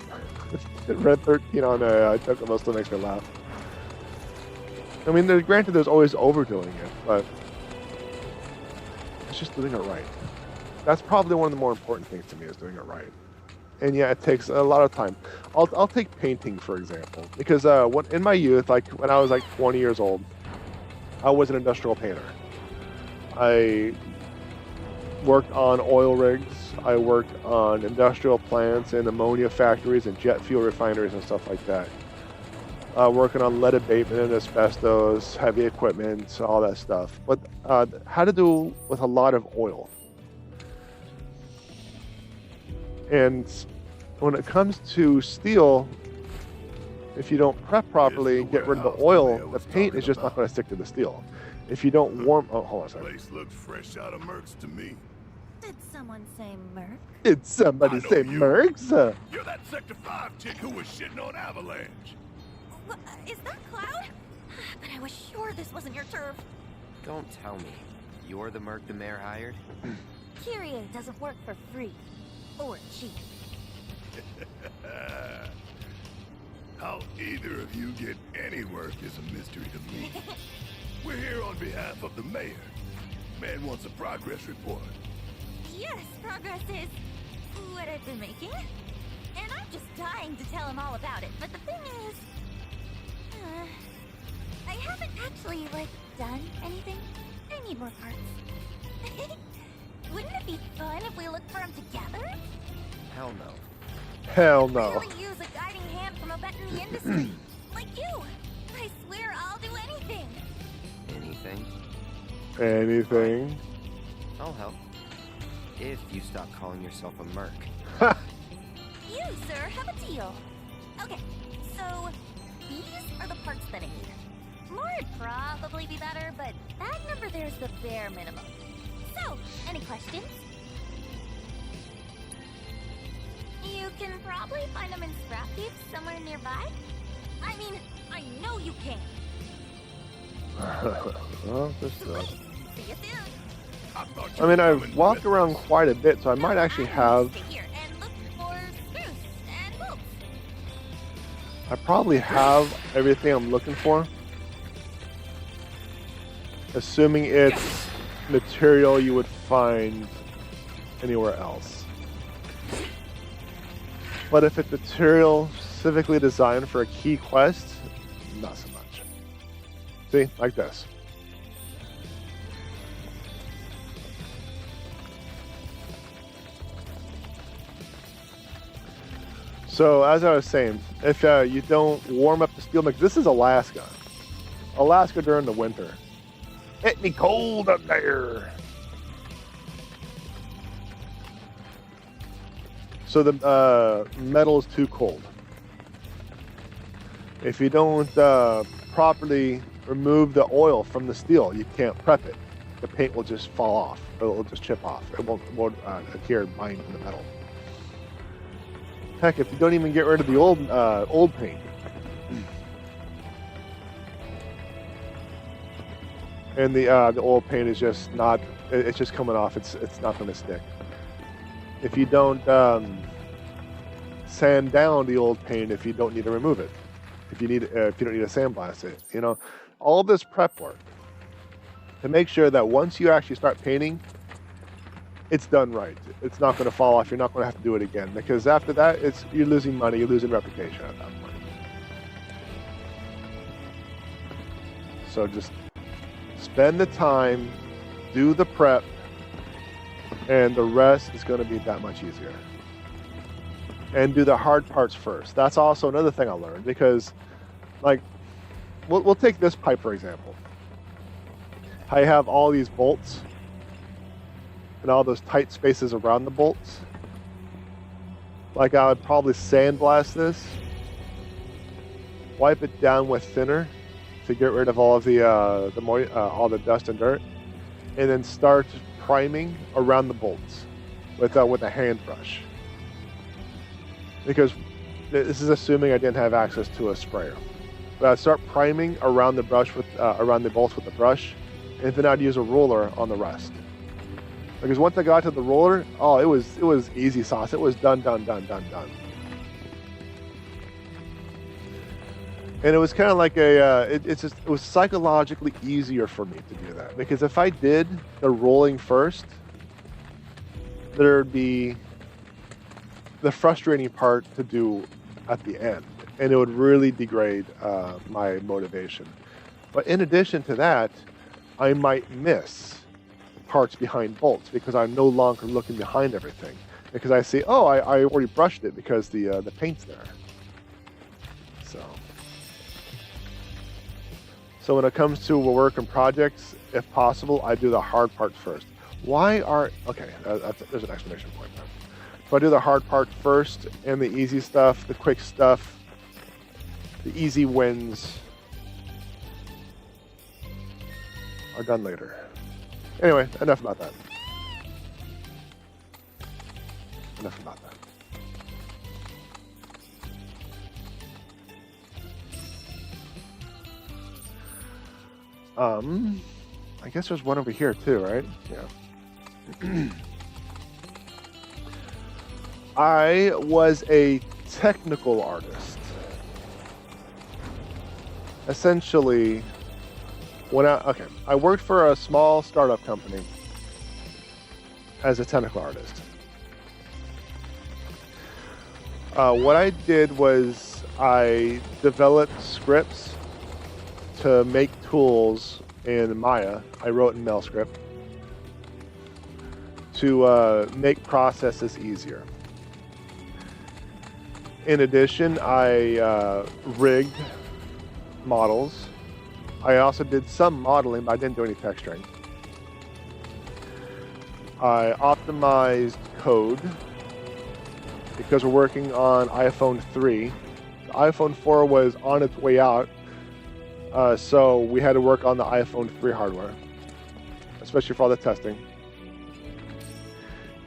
Red 13 on a Chocobo still makes me laugh. I mean, granted, there's always overdoing it, but it's just doing it right. That's probably one of the more important things to me, is doing it right. And yeah, it takes a lot of time. I'll take painting, for example, because in my youth, like when I was like 20 years old, I was an industrial painter. I worked on oil rigs. I worked on industrial plants and ammonia factories and jet fuel refineries and stuff like that. Working on lead abatement and asbestos, heavy equipment, all that stuff. But had to do with a lot of oil. And when it comes to steel, if you don't prep properly, get rid of the oil, the paint is just not going to stick to the steel. If you don't warm... Oh, hold on a second. Place looks fresh out of Mercs to me. Did someone say Merc? Did somebody say Mercs? You're that Sector 5 chick who was shitting on Avalanche. What, is that Cloud? But I was sure this wasn't your turf. Don't tell me. You're the Merc the mayor hired? Kyrie doesn't work for free. Or cheap. How either of you get any work is a mystery to me. We're here on behalf of the mayor. Man wants a progress report. Yes, progress is what I've been making. And I'm just dying to tell him all about it. But the thing is, I haven't actually, done anything. I need more parts. Wouldn't it be fun if we looked for them together? Hell no. Hell no. Really use a guiding hand from a vet in the industry. Like you. I swear I'll do anything. Anything? Anything? I'll help. If you stop calling yourself a merc. You, sir, have a deal. Okay, so these are the parts that I need. More would probably be better, but that number there's the bare minimum. So, any questions? You can probably find them in scrap heaps somewhere nearby. I mean, I know you can. Well, just See you soon. I mean, I've walked around quite a bit, so I might actually have... Stay here and look for spruce and bolts. I probably have everything I'm looking for. Assuming it's material you would find anywhere else. But if it's material specifically designed for a key quest, not so much. See, like this. So as I was saying, if you don't warm up the steel mix, this is Alaska. Alaska during the winter. It be cold up there. So the metal is too cold. If you don't properly remove the oil from the steel, you can't prep it. The paint will just fall off. It'll just chip off. It won't adhere and bind to the metal. Heck, if you don't even get rid of the old paint, and the old paint is just not, it's just coming off. It's not going to stick. If you don't sand down the old paint, if you don't need to remove it, if you don't need to sandblast it, you know, all this prep work to make sure that once you actually start painting, it's done right. It's not going to fall off. You're not going to have to do it again, because after that, you're losing money, you're losing reputation at that point. So just spend the time, do the prep, and the rest is going to be that much easier. And do the hard parts first. That's also another thing I learned, because, like, we'll take this pipe for example. I have all these bolts and all those tight spaces around the bolts. Like, I would probably sandblast this, wipe it down with thinner to get rid of all of all the dust and dirt, and then start priming around the bolts with a hand brush. Because this is assuming I didn't have access to a sprayer. But I'd start priming around the brush with around the bolts with the brush, and then I'd use a roller on the rest. Because once I got to the roller, oh, it was easy sauce. It was done. And it was kind of like it was psychologically easier for me to do that, because if I did the rolling first, there'd be the frustrating part to do at the end, and it would really degrade my motivation. But in addition to that, I might miss parts behind bolts because I'm no longer looking behind everything, because I see, oh, I already brushed it because the paint's there. So when it comes to work and projects, if possible, I do the hard parts first. There's an exclamation point there. So I do the hard part first, and the easy stuff, the quick stuff, the easy wins are done later. Anyway, enough about that. I guess there's one over here too, right? Yeah. I was a technical artist. Essentially, I worked for a small startup company as a technical artist. What I did was I developed scripts to make tools in Maya. I wrote in MailScript to make processes easier. In addition, I rigged models. I also did some modeling, but I didn't do any texturing. I optimized code because we're working on iPhone 3. The iPhone 4 was on its way out, so we had to work on the iPhone 3 hardware, especially for all the testing.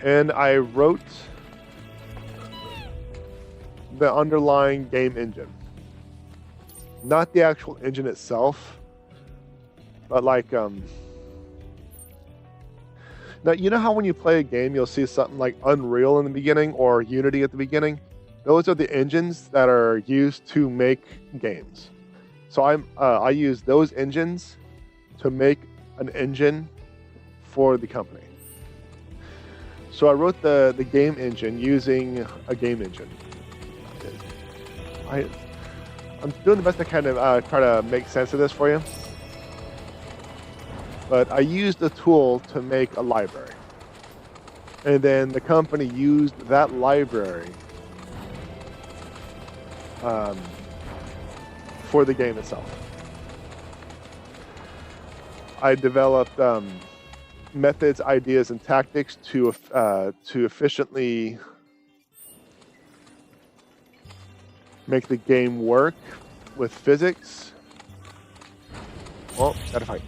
And I wrote the underlying game engine. Not the actual engine itself, but like, now you know how when you play a game, you'll see something like Unreal in the beginning or Unity at the beginning? Those are the engines that are used to make games. So I use those engines to make an engine for the company. So I wrote the game engine using a game engine. I'm doing the best I can to try to make sense of this for you. But I used the tool to make a library. And then the company used that library for the game itself. I developed methods, ideas, and tactics to efficiently make the game work with physics. Oh, gotta fight.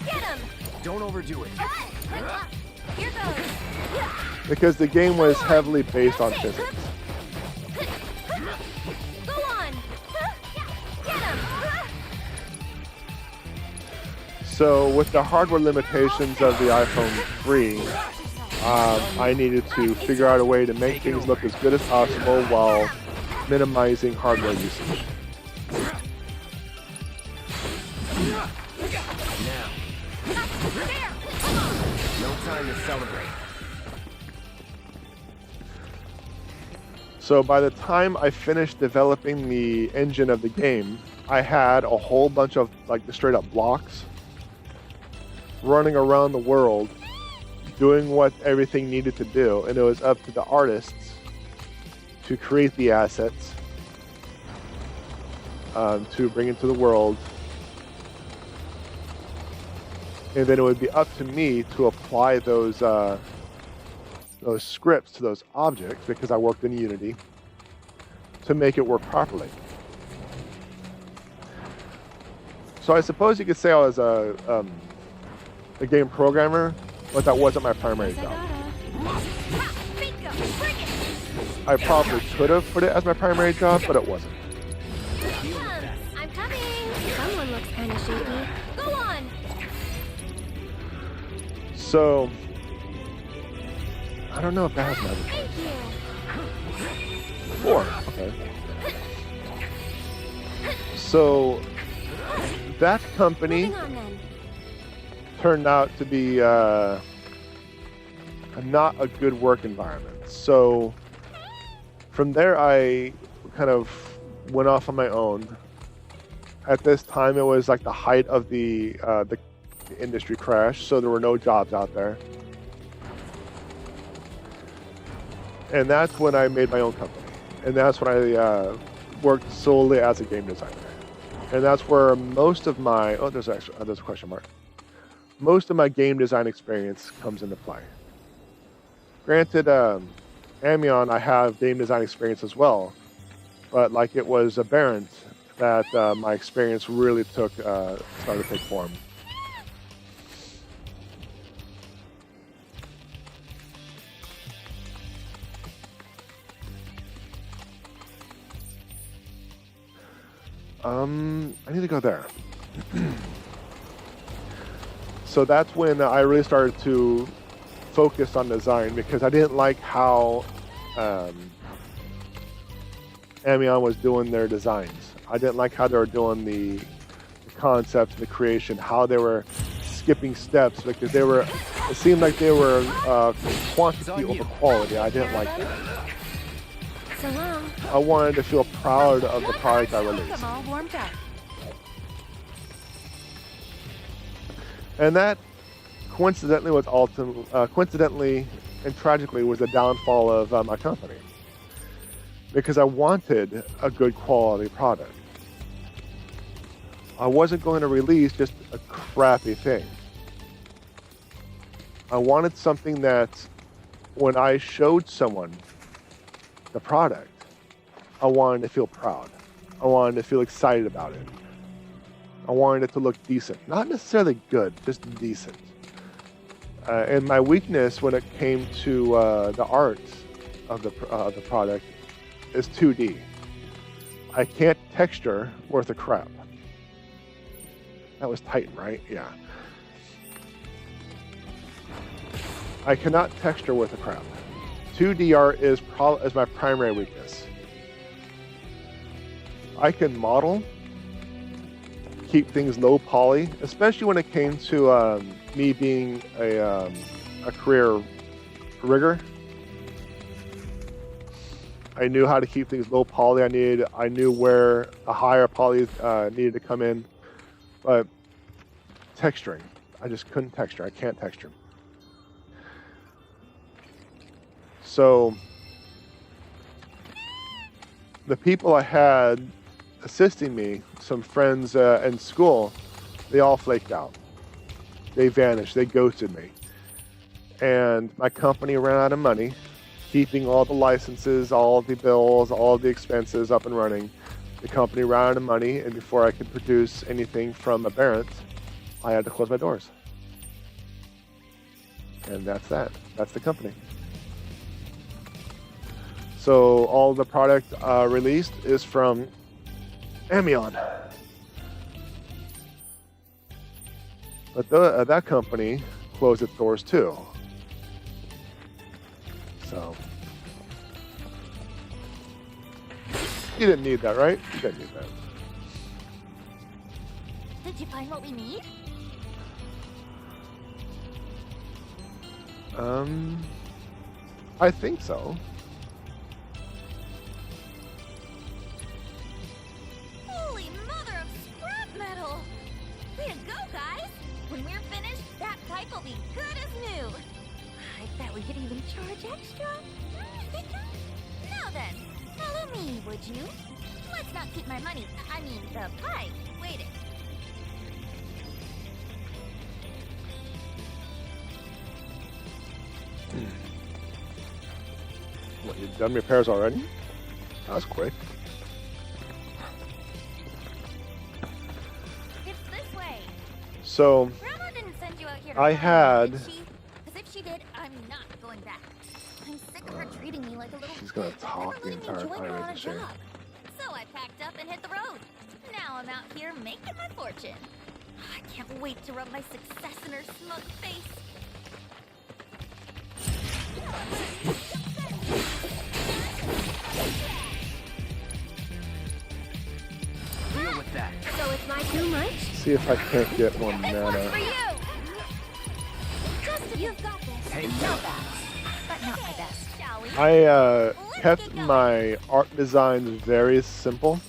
Get him! Don't overdo it. Here goes. Because the game was heavily based on physics. Go on. Get him. So with the hardware limitations of the iPhone 3, I needed to figure out a way to make things look as good as possible while minimizing hardware usage. Now. No time to celebrate. So by the time I finished developing the engine of the game, I had a whole bunch of like the straight up blocks running around the world doing what everything needed to do, and it was up to the artists to create the assets to bring into the world, and then it would be up to me to apply those scripts to those objects, because I worked in Unity, to make it work properly. So I suppose you could say I was a game programmer, but that wasn't my primary job. I probably could have put it as my primary job, but it wasn't. I'm coming. Someone looks kind of shaky. Go on. So I don't know if that has magic. Thank you. 4. Okay. So that company turned out to be not a good work environment. So from there, I kind of went off on my own. At this time, it was like the height of the industry crash, so there were no jobs out there. And that's when I made my own company. And that's when I worked solely as a game designer. And that's where most of my, there's a question mark. Most of my game design experience comes into play. Granted, Amion, I have game design experience as well, but like it was Aberrant that my experience really started to take form. I need to go there. So that's when I really started to focus on design, because I didn't like how Amion was doing their designs. I didn't like how they were doing the concepts, the creation, how they were skipping steps, because it seemed like they were quantity over quality. I didn't like that. So long. I wanted to feel proud of the product I released. I'm all warmed up. And that coincidentally and tragically was the downfall of my company, because I wanted a good quality product. I wasn't going to release just a crappy thing. I wanted something that when I showed someone the product, I wanted to feel proud. I wanted to feel excited about it. I wanted it to look decent. Not necessarily good, just decent. And my weakness when it came to the art of the product is 2D. I can't texture worth a crap. That was Titan, right? Yeah. I cannot texture worth a crap. 2D art is my primary weakness. I can model, keep things low poly, especially when it came to me being a career rigger. I knew how to keep things low poly. I knew where a higher poly needed to come in, but texturing, I just couldn't texture. I can't texture. So the people I had assisting me, some friends in school, they all flaked out. They vanished. They ghosted me. And my company ran out of money, keeping all the licenses, all the bills, all the expenses up and running. The company ran out of money, and before I could produce anything from Aberrant, I had to close my doors. And that's that. That's the company. So all the product released is from Amion. But that company closed its doors too. So you didn't need that, right? You didn't need that. Did you find what we need? I think so. Holy mother of scrap metal! Way to go, guys! When we're finished, that pipe will be good as new. I bet we could even charge extra. Now then, follow me, would you? Let's not keep my money, I mean the pipe, waiting. What, you've done repairs already? That was quick. It's this way. So, Grandma didn't send you out here to I find had... me, did she? 'Cause if she did, I'm not going back. I'm sick of her treating me like a little She's gonna kid, talk the never letting me entire join her time, on a isn't she? job. So I packed up and hit the road. Now I'm out here making my fortune. I can't wait to rub my success in her smug face. Deal with that. So it's my too much? See if I can't get more This one's for mana. you! Just you've got this. Hey, not bad, but not my best, shall we? I kept my art designs very simple.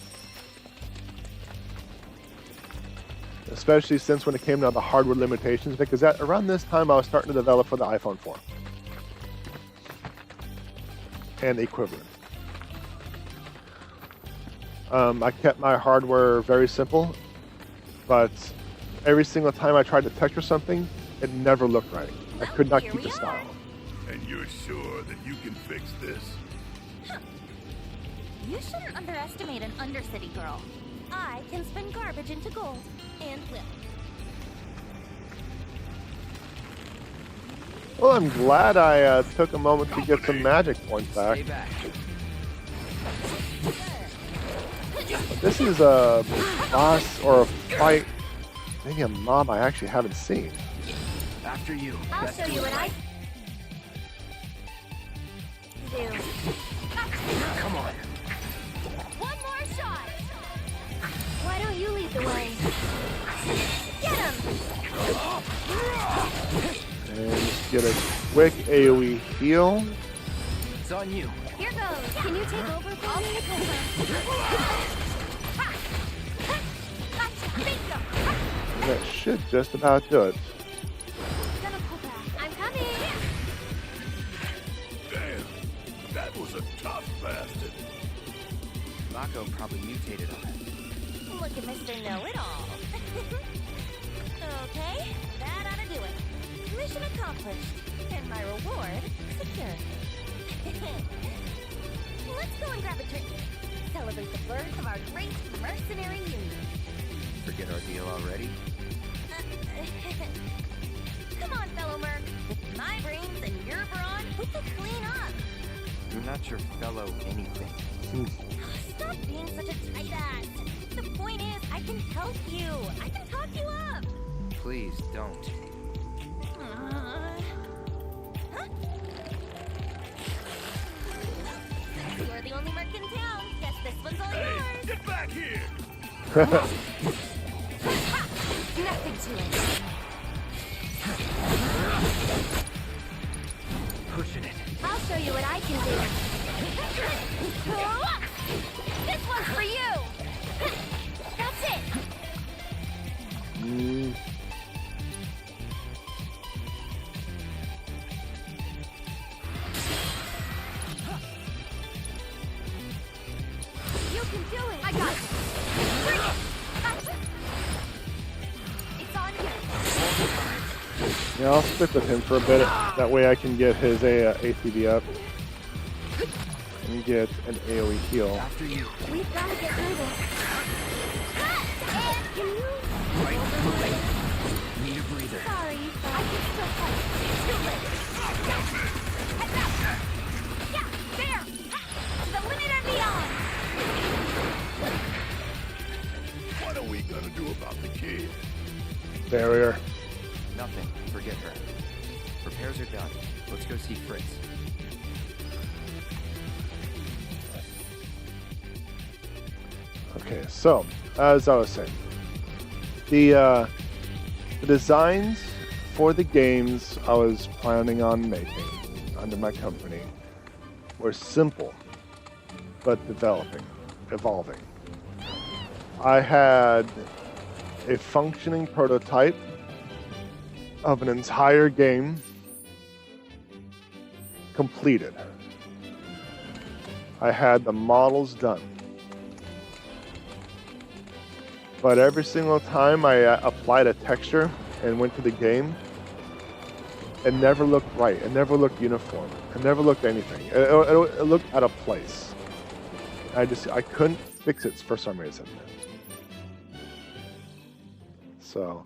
Especially since when it came down to the hardware limitations, because around this time I was starting to develop for the iPhone 4. And the equivalent. I kept my hardware very simple, but every single time I tried to texture something, it never looked right. I could not keep the style. And you're sure that you can fix this? You shouldn't underestimate an Undercity girl. I can spin garbage into gold, and will. Well, I'm glad I took a moment to get some magic points back. Stay back. But this is a boss or a fight, maybe a mob I actually haven't seen. After you. I'll Let's show do you it what I right. Do. Come on. One more shot! Why don't you lead the way? Get him! And just get a quick AoE heal. It's on you. Here goes. Can you take over for me? Bingo! And that should just about do it. Gonna pull back. I'm coming! Damn, that was a tough bastard. Mako probably mutated on it. Look at Mr. Know-It-All. Okay, that ought to do it. Mission accomplished. And my reward secured. Let's go and grab a drink. Celebrate the birth of our great mercenary union. Forget our deal already? Come on, fellow merc. With my brains and your brawn, we can clean up. I'm not your fellow anything. Stop being such a tight ass. The point is, I can help you. I can talk you up. Please don't. Huh? Since you're the only merc in town, guess this one's all yours. Get back here! Nothing to it. Pushing it. I'll show you what I can do. This one's for you. That's it. You can do it. I got it. Bring it. It's on you. Yeah, I'll stick with him for a bit. That way I can get his ATB up and get an AoE heal. After you. We've got to get through this. Can you? Right. Need a breather. Sorry, I can still fight. It's too late. Yeah, there. To the limit and beyond. What are we gonna do about the kid? Barrier. Nothing. Forget her. Repairs are done. Let's go see Fritz. Okay, so as I was saying, the designs for the games I was planning on making under my company were simple, but evolving. I had a functioning prototype of an entire game completed. I had the models done. But every single time I applied a texture and went to the game, it never looked right. It never looked uniform. It never looked anything. It looked out of place. I couldn't fix it for some reason. So,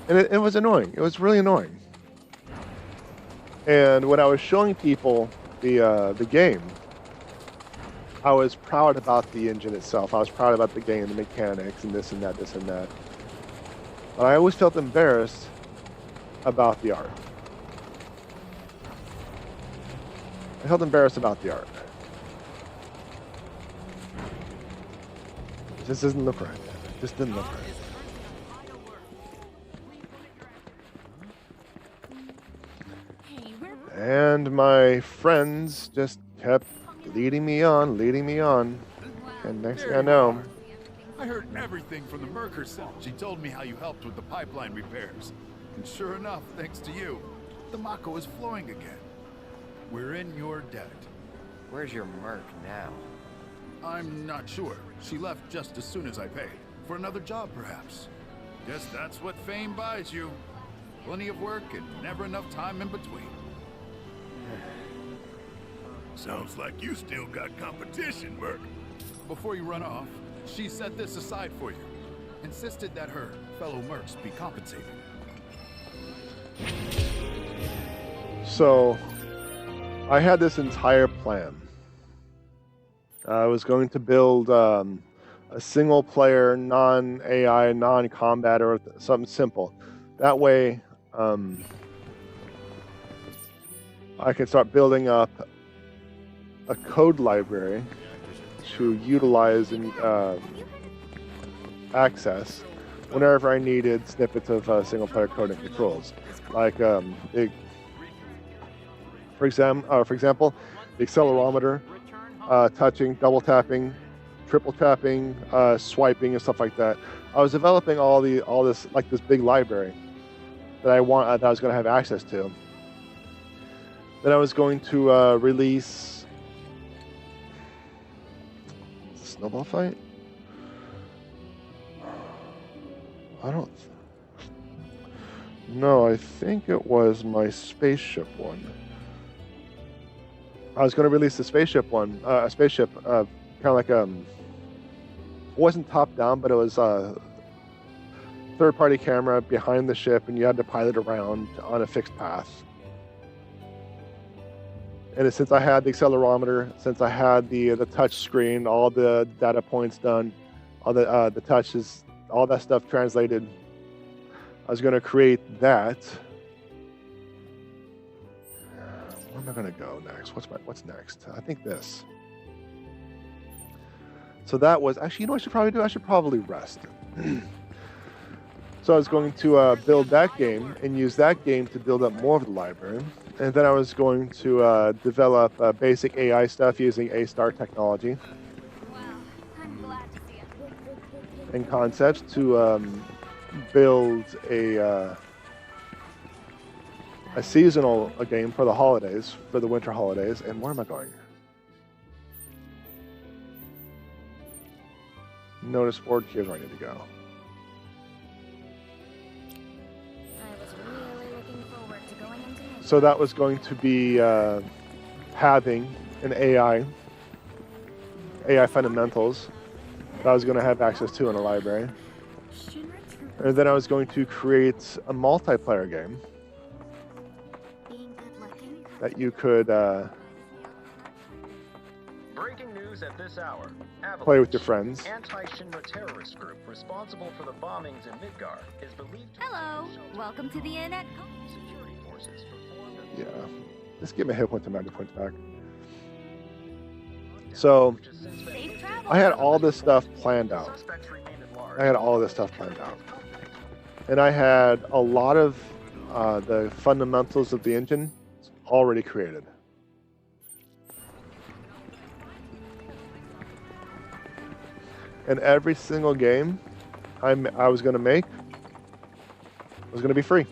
and it was annoying. It was really annoying. And when I was showing people the game, I was proud about the engine itself. I was proud about the game, the mechanics, and this and that, this and that. But I always felt embarrassed about the art. I felt embarrassed about the art. This doesn't look right. This didn't look right. And my friends just kept leading me on. And next thing I know... I heard everything from the Merc herself. She told me how you helped with the pipeline repairs. And sure enough, thanks to you, the Mako is flowing again. We're in your debt. Where's your Merc now? I'm not sure. She left just as soon as I paid. For another job, perhaps. Guess that's what fame buys you. Plenty of work and never enough time in between. Sounds like you still got competition, Merc. Before you run off, she set this aside for you. Insisted that her fellow Mercs be compensated. So, I had this entire plan. I was going to build a single-player, non-AI, non-combat, or something simple. That way, I could start building up a code library to utilize and access whenever I needed snippets of single-player code and controls. Like, for example, the accelerometer, touching, double tapping, triple tapping, swiping, and stuff like that. I was developing all this like this big library that I was going to have access to. Then I was going to release Snowball Fight. No, I think it was my spaceship one. I was going to release the spaceship one, a spaceship, kind of like it wasn't top down, but it was a third-party camera behind the ship, and you had to pilot around on a fixed path. And since I had the accelerometer, since I had the touch screen, all the data points done, all the touches, all that stuff translated, I was going to create that. Where am I going to go next? What's next? I think this. So that was actually, you know what I should probably do? I should probably rest. So I was going to build that game and use that game to build up more of the library. And then I was going to develop basic AI stuff using A-star technology and concepts to build a seasonal game for the holidays, for the winter holidays. And where am I going? Notice board, here's where I need to go. So that was going to be having an AI fundamentals that I was going to have access to in a library. And then I was going to create a multiplayer game that you could Breaking news at this hour. play with your friends. Anti-Shinra terrorist group responsible for the bombings in Midgar is believed to Hello, welcome to the internet. security forces performed Yeah, just give me a hit point to magic points back. So I had all this stuff planned out. And I had a lot of the fundamentals of the engine already created. And every single game I was going to make was going to be free.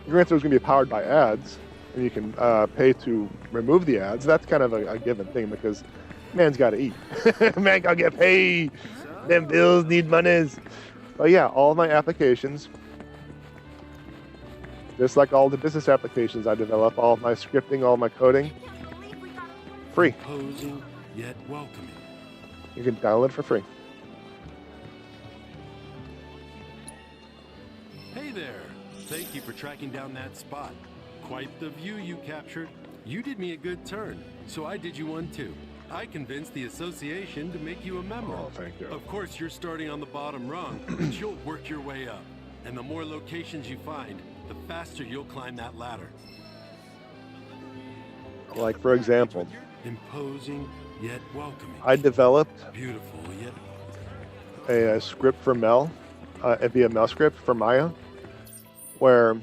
Granted, it was going to be powered by ads, and you can pay to remove the ads. That's kind of a given thing because man's got to eat. Man got to get paid. Them bills need monies. But yeah, all of my applications, just like all the business applications I develop, all of my scripting, all of my coding, free. Imposing yet welcoming. You can download it for free. Hey there. Thank you for tracking down that spot. Quite the view you captured. You did me a good turn, so I did you one too. I convinced the association to make you a member. Oh, thank you. Of course, you're starting on the bottom rung, but you'll work your way up. And the more locations you find, the faster you'll climb that ladder. Like, for example, Imposing yet welcoming. I developed Beautiful yet a script for Mel, via Mel script for Maya, where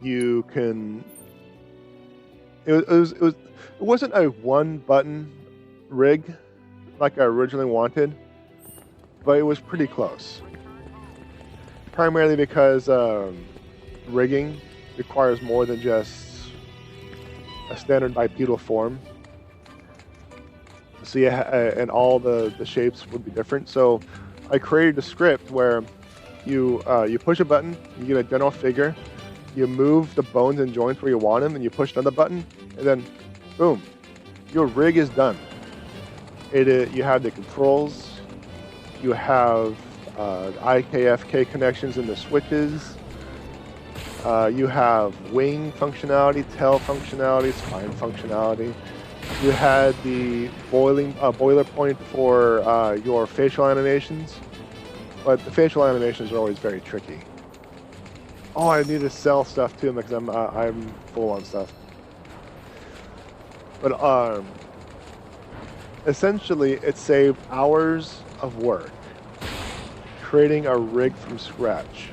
you can. It wasn't a one button rig like I originally wanted, but it was pretty close. Primarily because rigging requires more than just a standard bipedal form. So yeah, and all the shapes would be different. So I created a script where you push a button, you get a general figure, you move the bones and joints where you want them, and you push another button, and then boom, your rig is done. You have the controls, you have IKFK connections in the switches, you have wing functionality, tail functionality, spine functionality. You had the boiler point for your facial animations, but the facial animations are always very tricky. Oh, I need to sell stuff too because I'm full on stuff. But essentially, it saved hours of work creating a rig from scratch,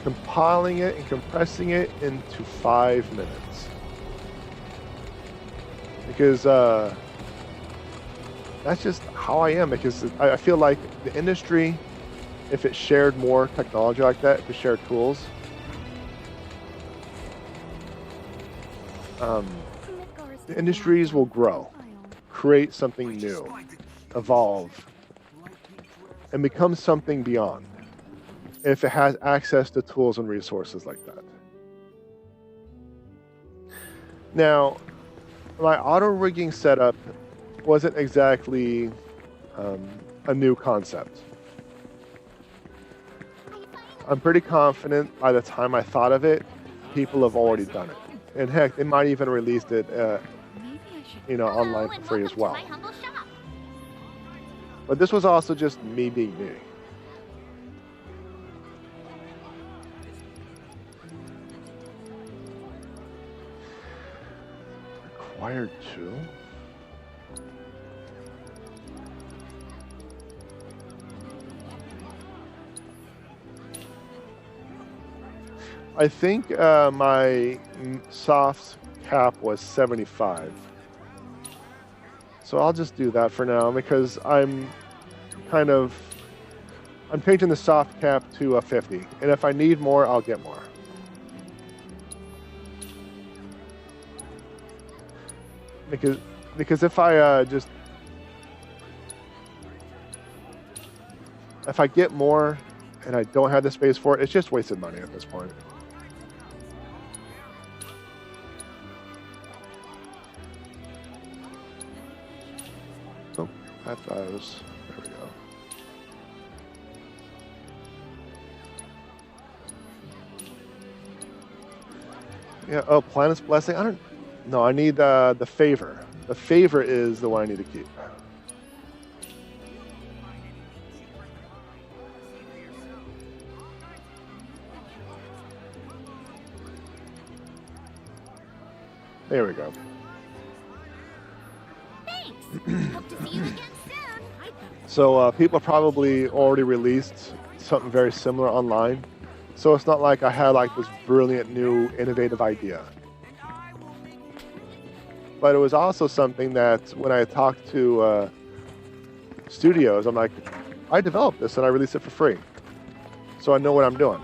compiling it and compressing it into 5 minutes. Because that's just how I am. Because I feel like the industry, if it shared more technology like that, if it shared tools, the industries will grow, create something new, evolve, and become something beyond, if it has access to tools and resources like that. Now, my auto rigging setup wasn't exactly a new concept. I'm pretty confident by the time I thought of it, people have already done it. And heck, they might even released it, online for free as well. But this was also just me being me. Required 2? I think my soft cap was 75. So I'll just do that for now because I'm changing the soft cap to a 50. And if I need more, I'll get more. Because if I if I get more and I don't have the space for it, it's just wasted money at this point. Oh, high fives. There we go. Yeah, oh, Planet's Blessing. I don't... No, I need the favor. The favor is the one I need to keep. There we go. Thanks. Hope to see you again soon. So people probably already released something very similar online. So it's not like I had like this brilliant new innovative idea. But it was also something that when I talked to studios, I'm like, I developed this and I released it for free. So I know what I'm doing.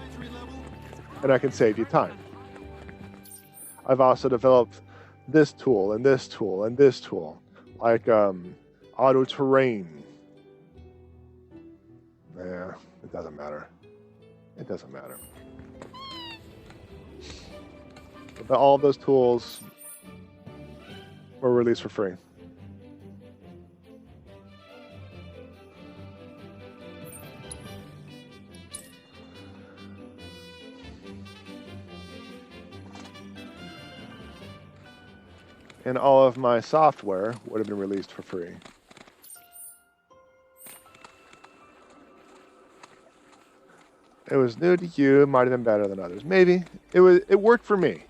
And I can save you time. I've also developed this tool and this tool and this tool, like auto terrain. Yeah, it doesn't matter. It doesn't matter. But all of those tools were released for free. And all of my software would have been released for free. It was new to you, might have been better than others. Maybe. It worked for me.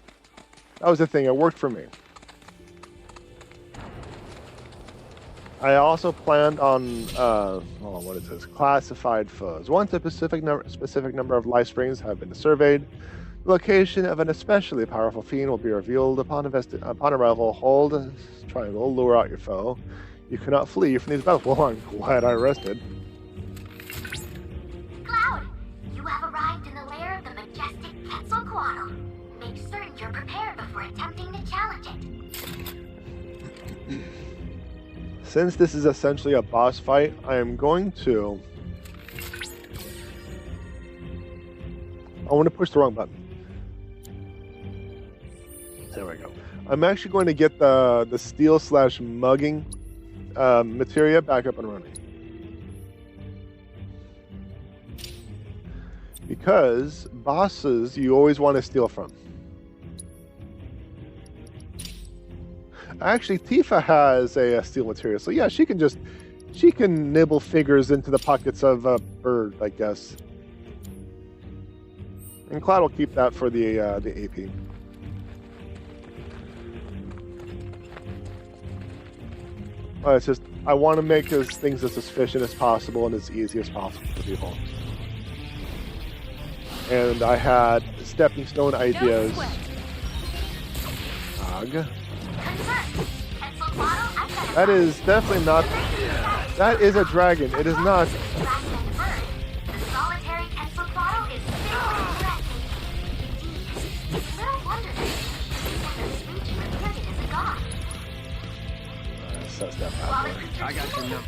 That was the thing, it worked for me. I also planned on what is this? Classified foes. Once a specific number of life springs have been surveyed, the location of an especially powerful fiend will be revealed upon arrival. Hold triangle, lure out your foe. You cannot flee from these battles. Well, I'm glad I rested. Cloud, you have arrived in the lair of the majestic Quetzalcoatl. Make certain you're prepared before attempting to challenge it. Since this is essentially a boss fight, I am going to... I want to push the wrong button. There we go. I'm actually going to get the steel/mugging materia back up and running. Because bosses you always want to steal from. Actually, Tifa has a steel material, so yeah, she can nibble figures into the pockets of a bird, I guess. And Cloud will keep that for the AP. It's just I want to make things as efficient as possible and as easy as possible for people. And I had stepping stone ideas. That is definitely not. That is a dragon. It is not. I got your number.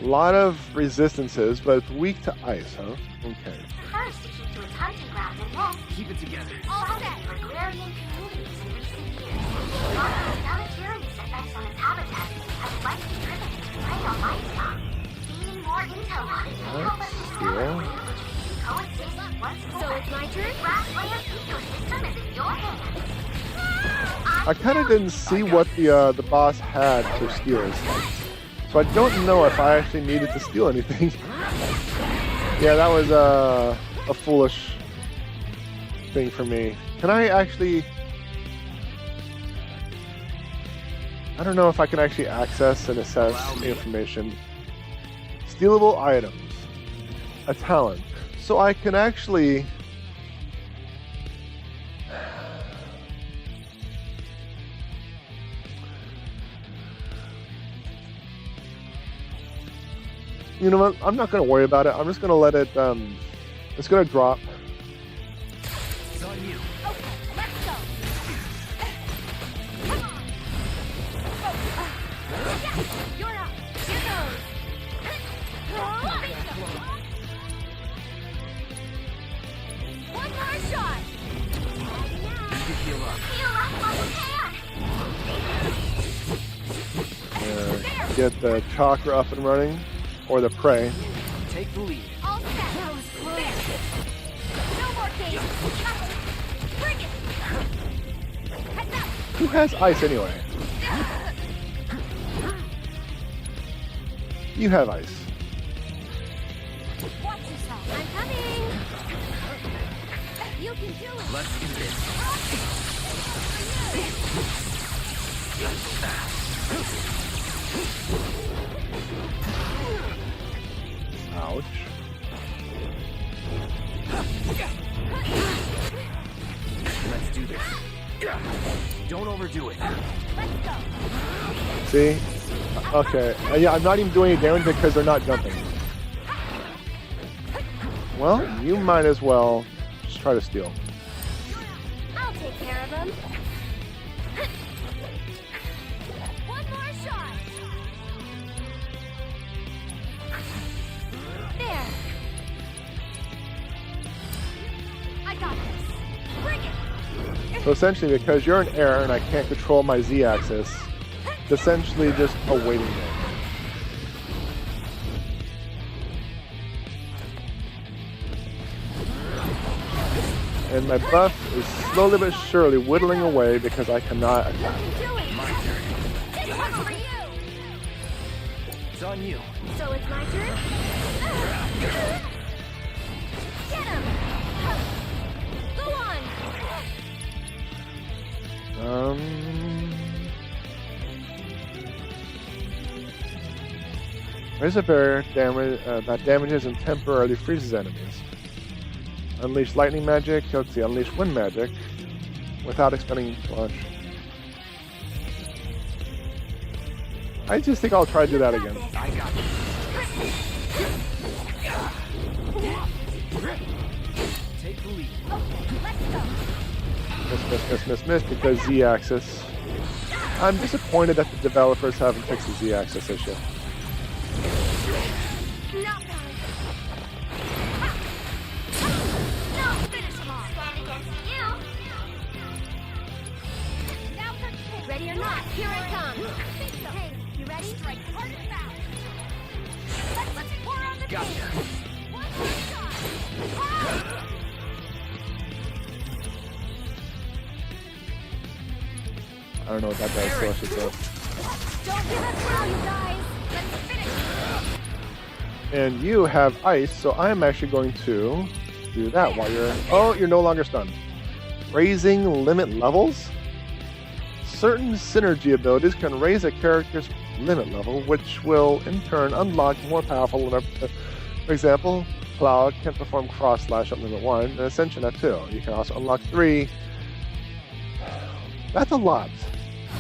A lot of resistances, but it's weak to ice, huh? Okay. First, keep to its hunting grounds and then keep it together. All set for agrarian communities in recent years. While deleterious effects on its habitat have likely driven it to prey on livestock. Gaining more intel on it may help us discover a way in which we can coexist once more. So it's my turn? Grassland ecosystem is in your hands. I kind of didn't see what the boss had for steals, so I don't know if I actually needed to steal anything. Yeah, that was a foolish thing for me. Can I actually... I don't know if I can actually access and assess information. Stealable items. A talon. So I can actually... You know what? I'm not going to worry about it. I'm just going to let it... it's going to drop. It's on you. Okay, let's go. Come on. Yeah, you're up. Here goes. One more shot. Heal up. Heal up while you can. Get the chakra up and running. Or the prey. Take the lead. All set. That was close. There. No more games. Bring it. Heads up. Who has ice anyway? You have ice. Watch yourself. I'm coming. You can do it. Let's do this. Ouch. Let's do this. Don't overdo it. Let's go. See? Okay. Yeah, I'm not even doing any damage because they're not jumping. Well, you might as well just try to steal. I'll take care of them. One more shot. There. I got this. Bring it. So essentially, because you're in air and I can't control my Z-axis, it's essentially just a waiting game. And my buff is slowly but surely whittling away because I cannot attack. This one's for you. It's on you. So it's my turn? Get him! Go on! Raise a bear damage that damages and temporarily freezes enemies. Unleash lightning magic. Let's see, unleash wind magic without expending too much. I just think I'll try to do that again. I got this. Take the lead. Miss, because Z-axis. I'm disappointed that the developers haven't fixed the Z-axis issue. Ready or not, here it comes. Hey, you ready? Strike hard and fast. Let's pour on the Gotcha. One more shot. I don't know what that does, so I should go. Don't give up now, you guys. Let's finish. And you have ice, so I'm actually going to do that while you're... Oh, you're no longer stunned. Raising limit levels? Certain synergy abilities can raise a character's limit level, which will in turn unlock more powerful limit. For example, Cloud can perform cross slash at limit 1 and Ascension at 2. You can also unlock 3. That's a lot.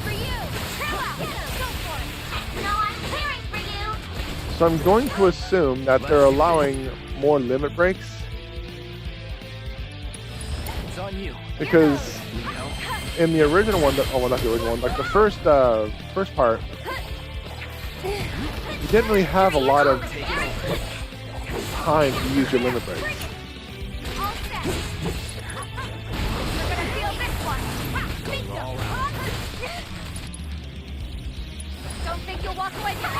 For you. Go for it. No, I'm clearing for you. So I'm going to assume that they're allowing more limit breaks. It's on you. Because in the original one, well, not the original one, like the first part, you didn't really have a lot of time to use your limit breaks. All set. You're gonna feel this one. Bingo. Don't think you'll walk away from it.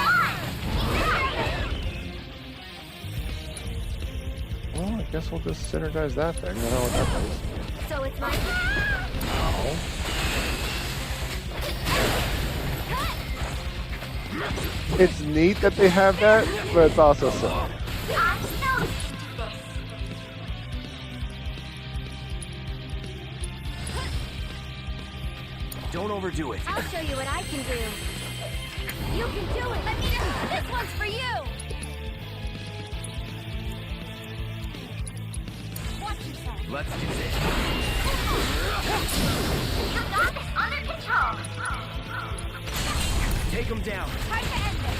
Well, I guess we'll just synergize that thing. I don't know what that does. So it's my turn. It's neat that they have that, but it's also silly. Don't overdo it. I'll show you what I can do. You can do it! Anita, this one's for you! Watch yourself. Let's do this. You got this under control. Take him down. Try to end this.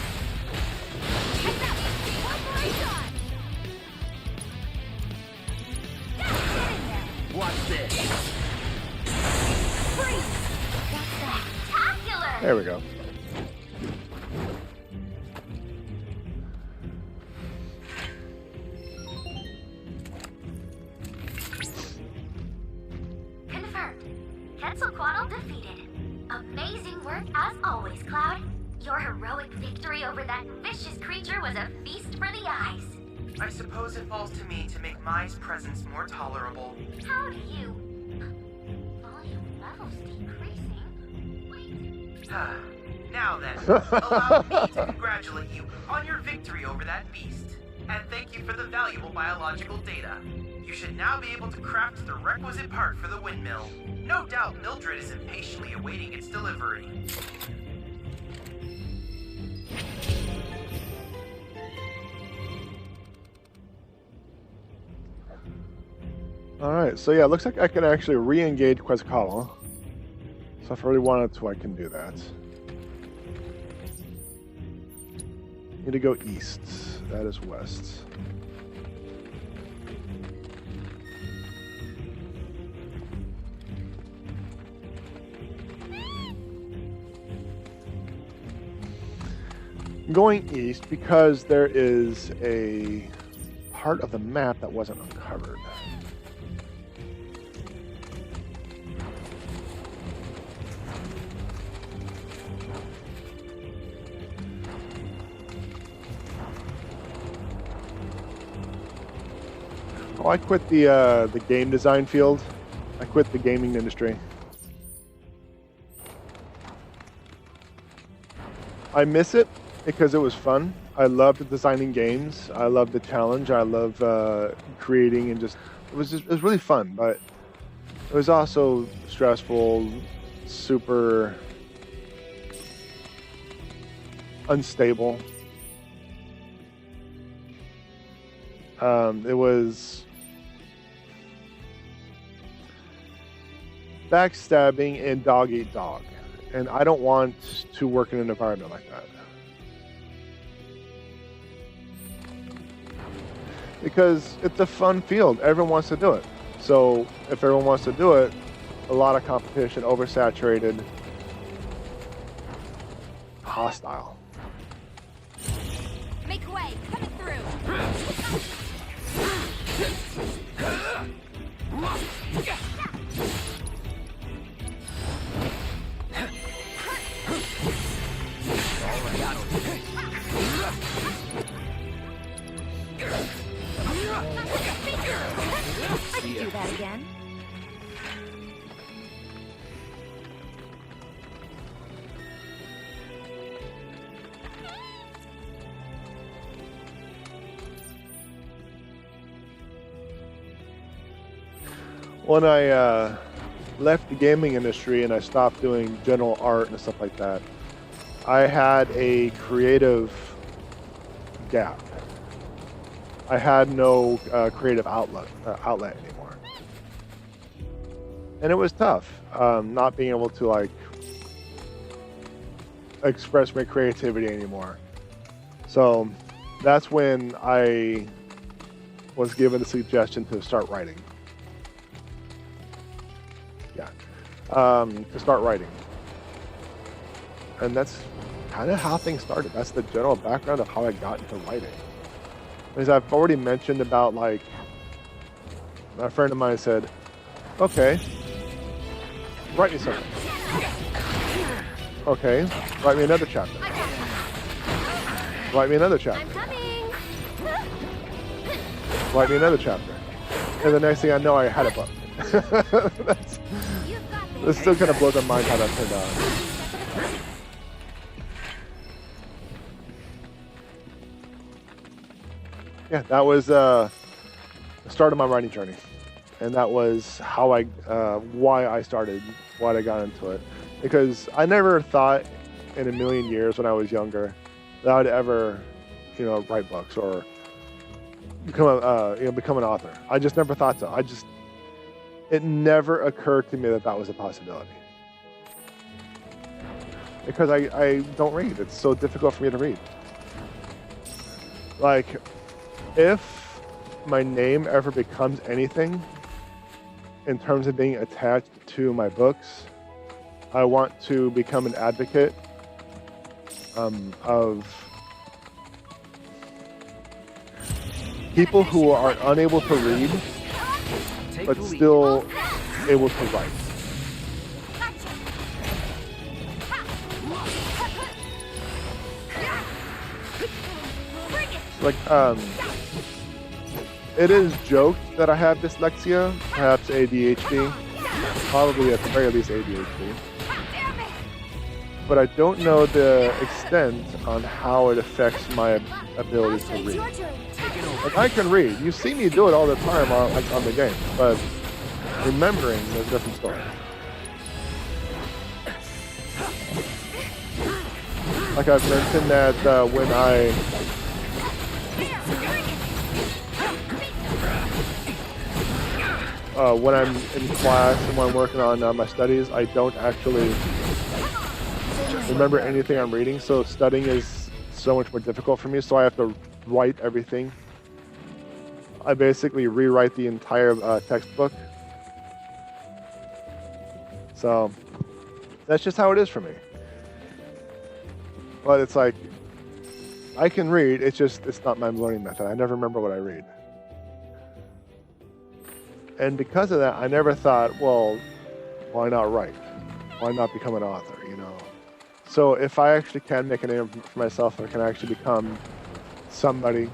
Take that! One more shot! Get in there! Watch this. Freeze! That's spectacular. There we go. Confirmed. Quetzalcoatl defeated. Amazing work as always, Cloud. Your heroic victory over that vicious creature was a feast for the eyes. I suppose it falls to me to make Mai's presence more tolerable. How do you... Volume levels decreasing? Wait. Now then, allow me to congratulate you on your victory over that beast. And thank you for the valuable biological data. You should now be able to craft the requisite part for the windmill. No doubt Mildred is impatiently awaiting its delivery. Alright, so yeah, it looks like I can actually re-engage Quetzalcoatl. So if I really wanted to, I can do that. Need to go east. That is west. Going east because there is a part of the map that wasn't uncovered. Oh, I quit the game design field. I quit the gaming industry. I miss it because it was fun. I loved designing games. I loved the challenge. I love creating and it was really fun. But it was also stressful, super unstable. It was backstabbing and dog eat dog. And I don't want to work in an environment like that. Because it's a fun field. Everyone wants to do it. So if everyone wants to do it, a lot of competition, oversaturated, hostile. Make way, coming through. I can do that again. When I left the gaming industry and I stopped doing general art and stuff like that, I had a creative gap. I had no creative outlet anymore, and it was tough not being able to like express my creativity anymore. So that's when I was given the suggestion to start writing. To start writing, and that's kind of how things started. That's the general background of how I got into writing. As I've already mentioned about, like, a friend of mine said, okay, write me something. Okay, write me another chapter. Write me another chapter. Write me another chapter. And the next thing I know, I had a book. It still kind of blows my mind how that turned out. Yeah, that was the start of my writing journey, and that was how why I started, why I got into it. because I never thought in a million years when I was younger that I would ever, you know, write books or become an author. I just never thought so. It never occurred to me that that was a possibility. Because I don't read. It's so difficult for me to read. Like, if my name ever becomes anything in terms of being attached to my books, I want to become an advocate of people who are unable to read but still able to write. Like, it is joked that I have dyslexia, perhaps ADHD, probably at the very least ADHD. But I don't know the extent on how it affects my ability to read. Like, I can read. You see me do it all the time on the game, but remembering is a different story. Like I've mentioned that when I'm in class and when I'm working on my studies, I don't actually remember anything I'm reading, so studying is so much more difficult for me, so I have to write everything. I basically rewrite the entire textbook. So that's just how it is for me. But it's like, I can read, it's not my learning method. I never remember what I read. And because of that, I never thought, well, why not write? Why not become an author, you know? So if I actually can make a name for myself, I can actually become somebody,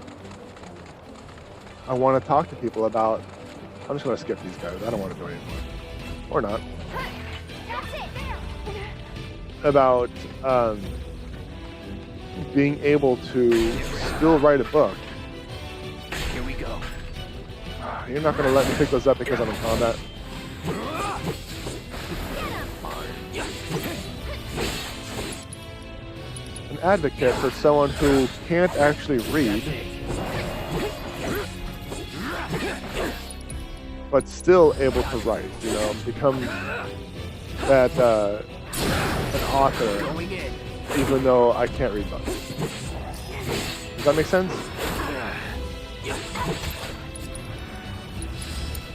I want to talk to people about, I'm just going to skip these guys. I don't want to do it anymore. Or not. About being able to still write a book. Here we go. You're not going to let me pick those up because I'm in combat. An advocate for someone who can't actually read, but still able to write, you know, become that an author, even though I can't read books. Does that make sense?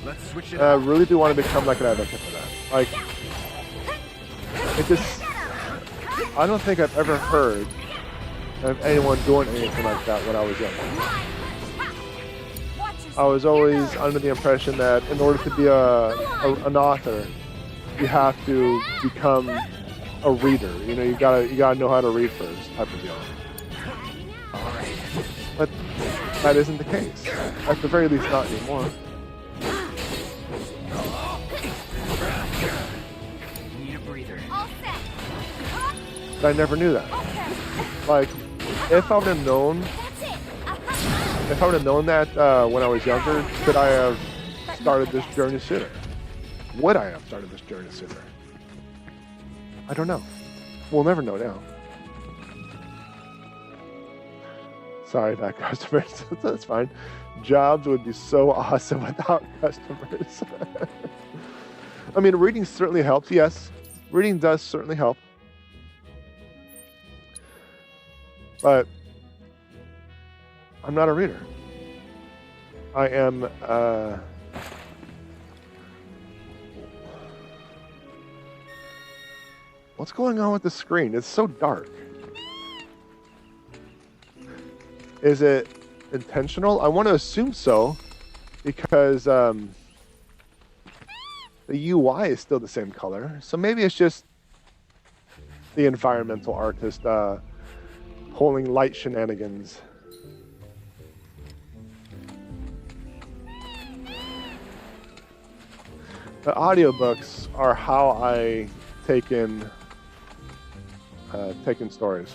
Let's switch it I up. really do want to become like an advocate for that. Like, it just, I don't think I've ever heard of anyone doing anything like that when I was younger. I was always under the impression that in order to be an author, you have to become a reader. You know, you gotta know how to read first, type of deal. But that isn't the case. At the very least, not anymore. Need a breather. But I never knew that. Like, if I would have known that when I was younger, could I have started this journey sooner? Would I have started this journey sooner? I don't know. We'll never know now. Sorry about customers. That's fine. Jobs would be so awesome without customers. I mean, reading certainly helps, yes. Reading does certainly help. But I'm not a reader. I am what's going on with the screen? It's so dark. Is it intentional? I want to assume so, because the UI is still the same color. So maybe it's just the environmental artist pulling light shenanigans. The audiobooks are how I take in stories.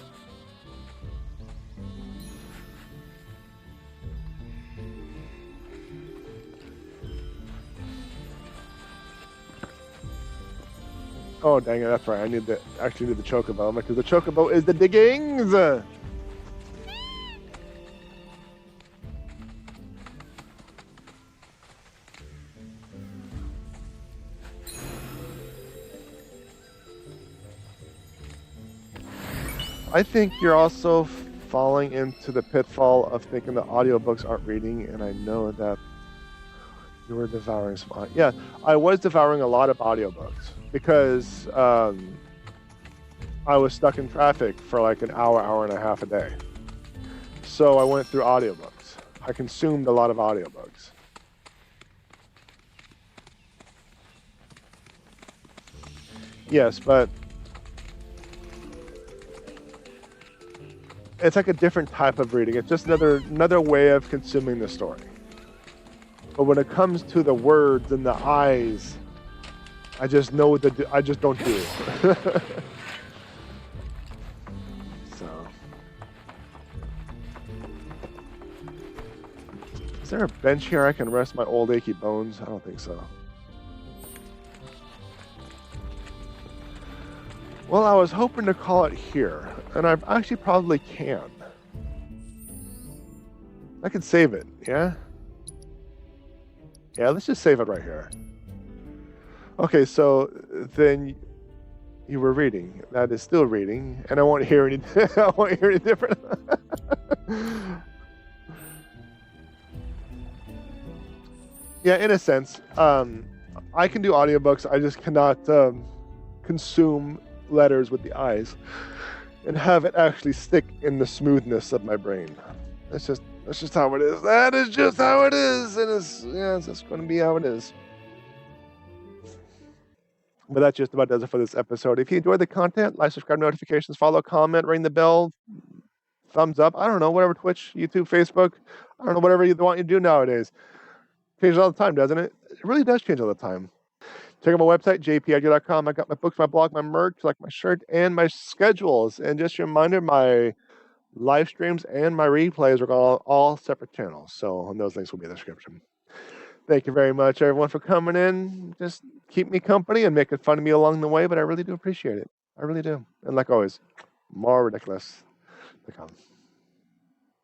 Oh, dang it, that's right. I actually need the chocobo, because the chocobo is the diggings! I think you're also falling into the pitfall of thinking that audiobooks aren't reading, and I know that you were devouring some. Yeah, I was devouring a lot of audiobooks because I was stuck in traffic for like an hour and a half a day. So I went through audiobooks. I consumed a lot of audiobooks. Yes, but it's like a different type of reading. It's just another way of consuming the story. But when it comes to the words and the eyes, I just know that I just don't do it. So, is there a bench here I can rest my old achy bones? I don't think so. Well, I was hoping to call it here, and I actually probably can. I can save it, yeah? Yeah, let's just save it right here. Okay, so then you were reading. That is still reading, and I won't hear any. I won't hear any different. Yeah, in a sense, I can do audiobooks. I just cannot consume letters with the eyes and have it actually stick in the smoothness of my brain. That's just how it is. That is just how it is, and it's just going to be how it is. But that just about does it for this episode. If you enjoyed the content, like, subscribe, notifications, follow, comment, ring the bell, thumbs up. I don't know, whatever, Twitch, YouTube, Facebook. I don't know, whatever you want you to do nowadays. Changes all the time, doesn't it? It really does change all the time. Check out my website, JPEdgar.com. I got my books, my blog, my merch, like my shirt, and my schedules. And just a reminder, my live streams and my replays are all separate channels. So those links will be in the description. Thank you very much, everyone, for coming in. Just keep me company and making fun of me along the way, but I really do appreciate it. I really do. And like always, more ridiculous to come.